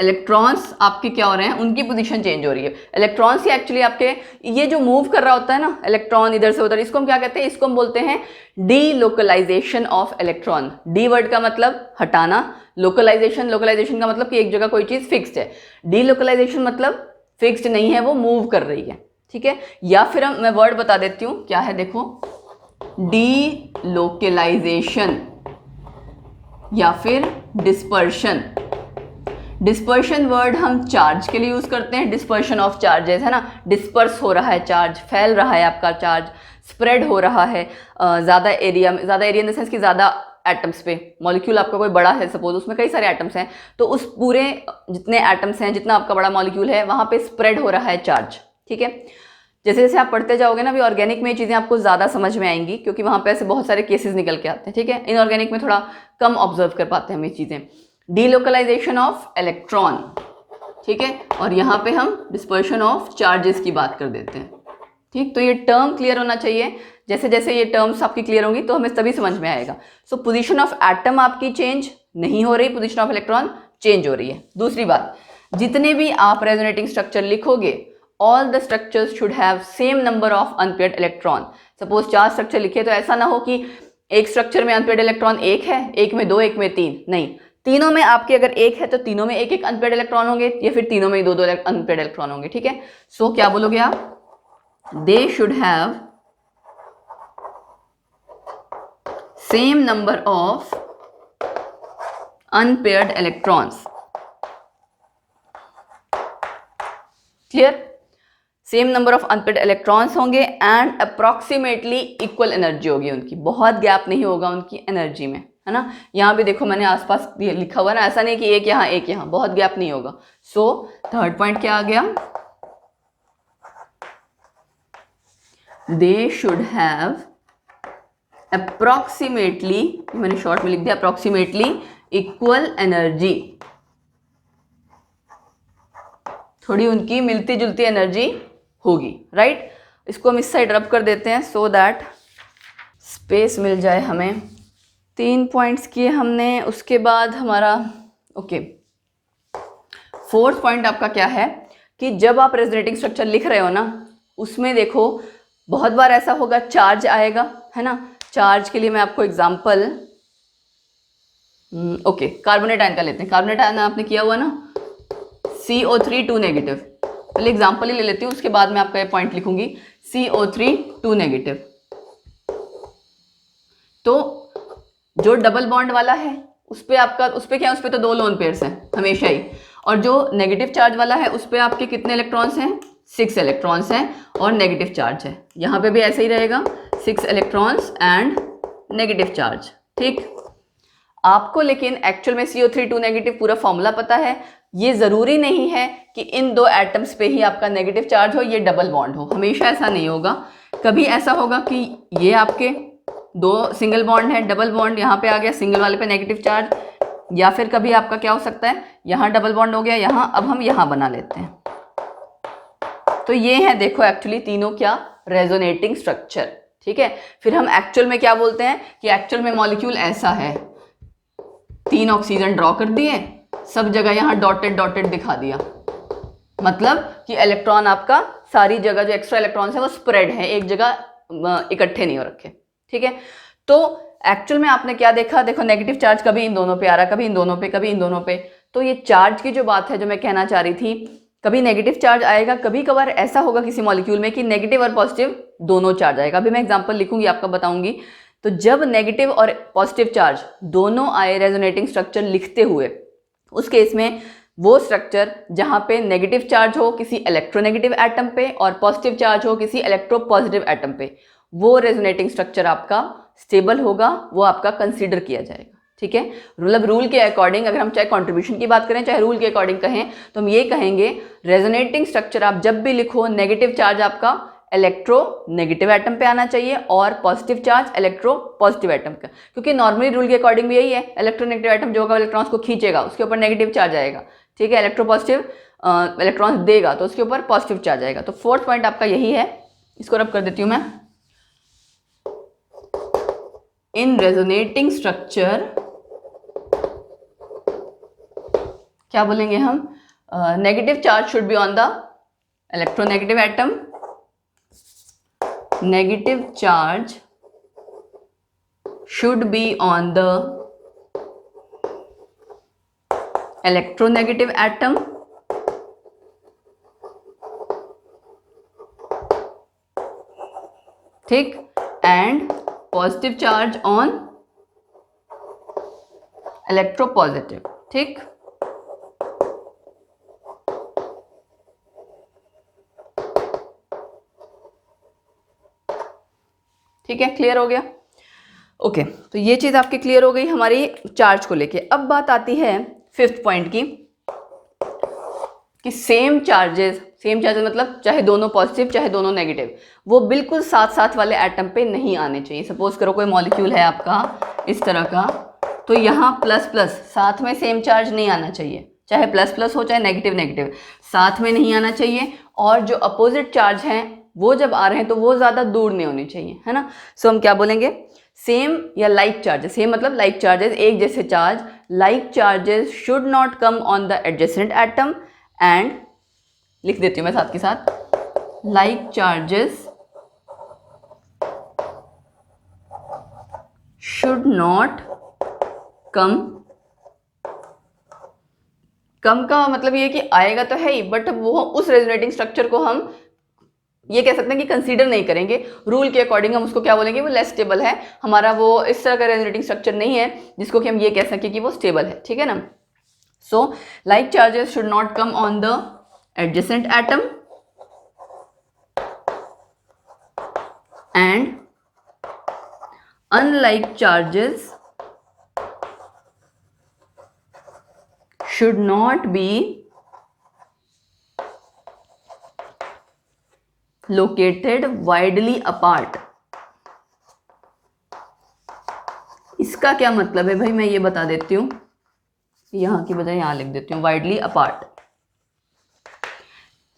S1: electrons आपके क्या हो रहे हैं, उनकी पोजीशन चेंज हो रही है। इलेक्ट्रॉन्स ही एक्चुअली आपके, ये जो मूव कर रहा होता है ना इलेक्ट्रॉन इधर से उधर, इसको हम क्या कहते हैं, इसको हम बोलते हैं delocalisation of electron. De word का मतलब हटाना, लोकलाइजेशन, लोकलाइजेशन का मतलब कि एक जगह कोई चीज फिक्स्ड है। डी लोकलाइजेशन मतलब फिक्स्ड नहीं है, वो मूव कर रही है। ठीक है, या फिर मैं वर्ड बता देती हूँ क्या है, देखो, डी लोकलाइजेशन या फिर डिस्पर्शन। डिस्पर्शन वर्ड हम चार्ज के लिए यूज करते हैं, डिस्पर्शन ऑफ चार्जेस है ना, डिस्पर्स हो रहा है चार्ज, फैल रहा है आपका चार्ज, स्प्रेड हो रहा है ज़्यादा एरिया में। ज़्यादा एरिया इन द सेंस कि ज़्यादा एटम्स पे, मॉलिक्यूल आपका कोई बड़ा है सपोज, उसमें कई सारे एटम्स हैं, तो उस पूरे जितने एटम्स हैं, जितना आपका बड़ा मॉलिक्यूल है, वहाँ पे स्प्रेड हो रहा है चार्ज। ठीक है, जैसे जैसे आप पढ़ते जाओगे ना, अभी ऑर्गेनिक में ये चीज़ें आपको ज़्यादा समझ में आएंगी, क्योंकि वहाँ पे ऐसे बहुत सारे केसेस निकल के आते हैं। ठीक है, इनऑर्गेनिक में थोड़ा कम ऑब्जर्व कर पाते हैं हम ये चीज़ें। डीलोकलाइजेशन ऑफ इलेक्ट्रॉन, ठीक है, और यहाँ पे हम डिस्पर्शन ऑफ चार्जेस की बात कर देते हैं। ठीक, तो ये टर्म क्लियर होना चाहिए। जैसे जैसे ये टर्म्स आपकी क्लियर होंगी तो हमें तभी समझ में आएगा। सो पोजीशन ऑफ एटम आपकी चेंज नहीं हो रही, पोजीशन ऑफ इलेक्ट्रॉन चेंज हो रही है। दूसरी बात, जितने भी आप रेजोनेटिंग स्ट्रक्चर लिखोगे, all the structures should have same number of unpaired electron. Suppose 4 structure लिखे, तो ऐसा ना हो कि एक स्ट्रक्चर में अनपेयर्ड इलेक्ट्रॉन 1 है, एक में 2, एक में 3, नहीं, तीनों में आपके अगर 1 है तो तीनों में 1-1 अनपेयर्ड इलेक्ट्रॉन होंगे, या फिर तीनों में 2-2 अनपेयर्ड इलेक्ट्रॉन होंगे। ठीक है, सो क्या बोलोगे आप, they should have same number of unpaired electrons. Clear, same number of unpaired electrons होंगे एंड अप्रॉक्सीमेटली इक्वल एनर्जी होगी उनकी, बहुत गैप नहीं होगा उनकी एनर्जी में, है ना। यहाँ भी देखो मैंने आसपास लिखा हुआ ना, ऐसा नहीं कि एक यहाँ एक यहाँ, बहुत गैप नहीं होगा। सो थर्ड पॉइंट क्या आ गया, दे शुड हैव अप्रॉक्सीमेटली, मैंने शॉर्ट में लिख दिया, अप्रॉक्सीमेटली इक्वल एनर्जी, थोड़ी उनकी मिलती जुलती एनर्जी होगी, राइट। इसको हम इस साइड रब कर देते हैं सो दैट स्पेस मिल जाए हमें। 3 पॉइंट्स किए हमने, उसके बाद हमारा ओके, फोर्थ पॉइंट आपका क्या है कि जब आप रेजोनेटिंग स्ट्रक्चर लिख रहे हो ना, उसमें देखो बहुत बार ऐसा होगा चार्ज आएगा, है ना। चार्ज के लिए मैं आपको एग्जांपल ओके कार्बोनेट आयन का लेते हैं। कार्बोनेट आयन आपने किया हुआ ना, CO3 2 नेगेटिव, पहले एग्जांपल ही ले लेती हूँ, उसके बाद मैं आपका ये पॉइंट लिखूंगी। CO3 2 नेगेटिव, तो जो डबल बॉन्ड वाला है उस पे आपका, उस पे क्या है, उस पे तो 2 लोन पेयर्स हैं हमेशा ही, और जो नेगेटिव चार्ज वाला है उस पे आपके कितने इलेक्ट्रॉन्स हैं, 6 इलेक्ट्रॉन्स हैं और नेगेटिव चार्ज है। यहाँ पे भी ऐसे ही रहेगा, 6 इलेक्ट्रॉन्स एंड नेगेटिव चार्ज। ठीक, आपको लेकिन एक्चुअल में CO3 2 नेगेटिव पूरा फॉर्मूला पता है। ये ज़रूरी नहीं है कि इन 2 एटम्स पे ही आपका नेगेटिव चार्ज हो, ये डबल बॉन्ड हो, हमेशा ऐसा नहीं होगा। कभी ऐसा होगा कि ये आपके 2 सिंगल बॉन्ड है, डबल बॉन्ड यहाँ पे आ गया, सिंगल वाले पे नेगेटिव चार्ज, या फिर कभी आपका क्या हो सकता है, यहाँ डबल बॉन्ड हो गया, यहाँ अब हम यहाँ बना लेते हैं। तो ये है देखो एक्चुअली तीनों क्या, रेजोनेटिंग स्ट्रक्चर। ठीक है, फिर हम एक्चुअल में क्या बोलते हैं कि एक्चुअल में मॉलिक्यूल ऐसा है, 3 ऑक्सीजन ड्रॉ कर दिए, सब जगह यहाँ डॉटेड डॉटेड दिखा दिया, मतलब कि इलेक्ट्रॉन आपका सारी जगह जो एक्स्ट्रा इलेक्ट्रॉन्स है वो स्प्रेड है, एक जगह इकट्ठे नहीं हो रखे, ठीक है। तो एक्चुअल में आपने क्या देखा, देखो नेगेटिव चार्ज कभी इन दोनों पे आ रहा, कभी इन दोनों पे, कभी इन दोनों पे। तो ये चार्ज की जो बात है जो मैं कहना चाह रही थी, कभी नेगेटिव चार्ज आएगा, कभी कभार ऐसा होगा किसी मॉलिक्यूल में कि नेगेटिव और पॉजिटिव दोनों चार्ज आएगा। अभी मैं एग्जांपल लिखूंगी, आपको बताऊंगी। तो जब नेगेटिव और पॉजिटिव चार्ज दोनों आए रेजोनेटिंग स्ट्रक्चर लिखते हुए, उस केस में वो स्ट्रक्चर जहां पे नेगेटिव चार्ज हो किसी इलेक्ट्रोनेगेटिव एटम पे और पॉजिटिव चार्ज हो किसी इलेक्ट्रोपॉजिटिव एटम पे, वो रेजोनेटिंग स्ट्रक्चर आपका स्टेबल होगा, वो आपका कंसीडर किया जाएगा, ठीक है। मतलब रूल के अकॉर्डिंग, अगर हम चाहे कंट्रीब्यूशन की बात करें चाहे रूल के अकॉर्डिंग कहें, तो हम ये कहेंगे रेजोनेटिंग स्ट्रक्चर आप जब भी लिखो, नेगेटिव चार्ज आपका इलेक्ट्रोनेगेटिव एटम पे आना चाहिए और पॉजिटिव चार्ज इलेक्ट्रोपॉजिटिव एटम का, क्योंकि नॉर्मली रूल के अकॉर्डिंग भी यही है, इलेक्ट्रोनेगेटिव एटम जो होगा इलेक्ट्रॉन्स को खींचेगा उसके ऊपर नेगेटिव चार्ज आएगा, ठीक है। इलेक्ट्रोपॉजिटिव इलेक्ट्रॉन्स देगा तो उसके ऊपर पॉजिटिव चार्ज आएगा। तो फोर्थ पॉइंट आपका यही है, इसको रब कर देती हूं मैं। इन रेजोनेटिंग स्ट्रक्चर क्या बोलेंगे हम, negative charge should be on the electronegative atom, negative charge should be on the electronegative atom ठीक, and positive charge on electropositive, ठीक। ठीक है, क्लियर हो गया। ओके, तो ये चीज आपकी क्लियर हो गई हमारी चार्ज को लेके। अब बात आती है फिफ्थ पॉइंट की, कि सेम चार्जेस मतलब चाहे दोनों पॉजिटिव चाहे दोनों नेगेटिव, वो बिल्कुल साथ साथ वाले एटम पे नहीं आने चाहिए। सपोज करो कोई मॉलिक्यूल है आपका इस तरह का, तो यहाँ प्लस प्लस साथ में सेम चार्ज नहीं आना चाहिए, चाहे प्लस प्लस हो चाहे नेगेटिव नेगेटिव, साथ में नहीं आना चाहिए। और जो अपोजिट चार्ज हैं वो जब आ रहे हैं तो वो ज़्यादा दूर नहीं होने चाहिए, है ना। सो हम क्या बोलेंगे, सेम या लाइक चार्जेस, सेम मतलब लाइक चार्जेस, एक जैसे charge, like charges should not come on the adjacent atom and, लिख देती हूँ मैं साथ के साथ, like charges should not come का मतलब ये कि आएगा तो है ही, बट वो उस रेजोनेटिंग स्ट्रक्चर को हम ये कह सकते हैं कि कंसीडर नहीं करेंगे। रूल के अकॉर्डिंग हम उसको क्या बोलेंगे, वो लेस स्टेबल है हमारा, वो इस तरह का रेजोनेटिंग स्ट्रक्चर नहीं है जिसको कि हम ये कह सकें कि वो स्टेबल है, ठीक है ना। So like charges should not come on the adjacent atom and unlike charges should not be located widely apart। इसका क्या मतलब है भाई, मैं ये बता देती हूँ, यहां की बजाय यहां लिख देती हूँ वाइडली अपार्ट।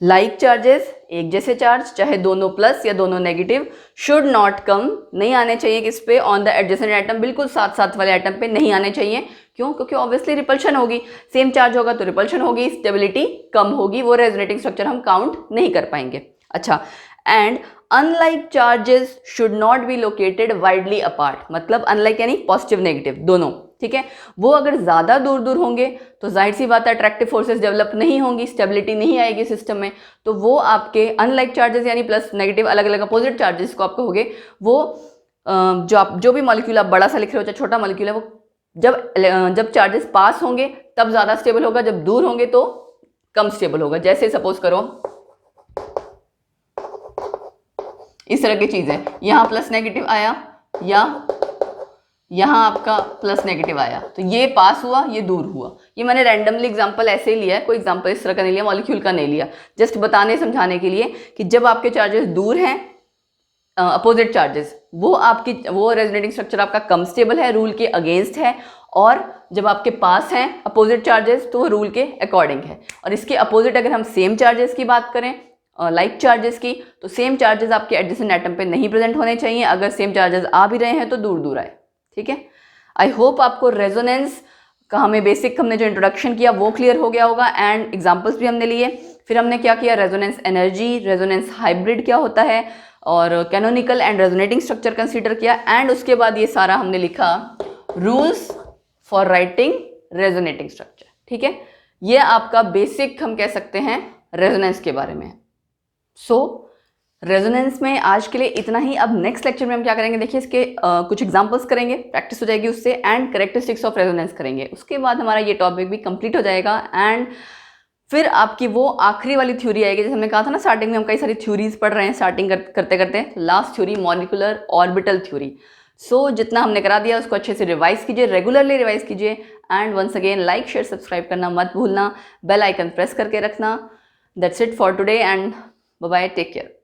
S1: लाइक चार्जेस, एक जैसे चार्ज चाहे दोनों प्लस या दोनों नेगेटिव, शुड नॉट कम, नहीं आने चाहिए किस पे, ऑन द एडजेसेंट एटम, बिल्कुल साथ साथ वाले एटम पे नहीं आने चाहिए। क्यों, क्योंकि ऑब्वियसली रिपल्शन होगी, सेम चार्ज होगा तो रिपल्शन होगी, स्टेबिलिटी कम होगी, वो रेजोनेटिंग स्ट्रक्चर हम काउंट नहीं कर पाएंगे। अच्छा, and unlike charges should not be located widely apart, मतलब अनलाइक यानी पॉजिटिव नेगेटिव दोनों, ठीक है। वो अगर ज़्यादा दूर दूर होंगे तो जाहिर सी बात है अट्रैक्टिव फोर्सेस डेवलप नहीं होंगी, स्टेबिलिटी नहीं आएगी सिस्टम में, तो वो आपके अनलाइक चार्जेस यानी प्लस नेगेटिव अलग अलग अपोजिट चार्जेस को आप कहोगे, वो जो भी मॉलिक्यूल आप बड़ा सा लिख रहे हो चाहे छोटा मॉलिक्यूल है, वो जब चार्जेस पास होंगे तब ज़्यादा स्टेबल होगा, जब दूर होंगे तो कम स्टेबल होगा। जैसे सपोज करो इस तरह की चीज़ है, यहाँ प्लस नेगेटिव आया या यहाँ आपका प्लस नेगेटिव आया, तो ये पास हुआ ये दूर हुआ। ये मैंने रैंडमली एग्जांपल ऐसे ही लिया है, कोई एग्जांपल इस तरह का नहीं लिया, मॉलिक्यूल का नहीं लिया, जस्ट बताने समझाने के लिए कि जब आपके चार्जेस दूर हैं अपोजिट चार्जेस, वो रेजोनेटिंग स्ट्रक्चर आपका कम स्टेबल है, रूल के अगेंस्ट है, और जब आपके पास हैं अपोजिट चार्जेस तो वो रूल के अकॉर्डिंग है। और इसके अपोजिट अगर हम सेम चार्जेस की बात करें, लाइक चार्जेस की, तो सेम चार्जेस आपके एडजेसेंट एटम पे नहीं प्रेजेंट होने चाहिए, अगर सेम चार्जेस आ भी रहे हैं तो दूर दूर आए, ठीक है। आई होप आपको रेजोनेंस का हमने जो इंट्रोडक्शन किया वो क्लियर हो गया होगा, एंड एग्जांपल्स भी हमने लिए। फिर हमने क्या किया, रेजोनेंस एनर्जी, रेजोनेंस हाइब्रिड क्या होता है, और canonical and resonating structure consider किया। एंड उसके बाद ये सारा हमने लिखा rules for writing resonating structure. ठीक है, ये आपका बेसिक हम कह सकते हैं रेजोनेंस के बारे में। सो रेजोनेंस में आज के लिए इतना ही। अब नेक्स्ट लेक्चर में हम क्या करेंगे, देखिए इसके कुछ एग्जांपल्स करेंगे, प्रैक्टिस हो जाएगी उससे, एंड कैरेक्टरिस्टिक्स ऑफ रेजोनेंस करेंगे। उसके बाद हमारा ये टॉपिक भी कंप्लीट हो जाएगा। एंड फिर आपकी वो आखिरी वाली थ्योरी आएगी, जैसे हमने कहा था ना स्टार्टिंग में, हम कई सारी थ्योरीज पढ़ रहे हैं स्टार्टिंग करते करते। Last theory molecular orbital theory. So जितना हमने करा दिया उसको अच्छे से रिवाइज कीजिए, रेगुलरली रिवाइज कीजिए। And once again like share subscribe करना मत भूलना, बेल आइकन प्रेस करके रखना। That's it for today and bye bye, take care.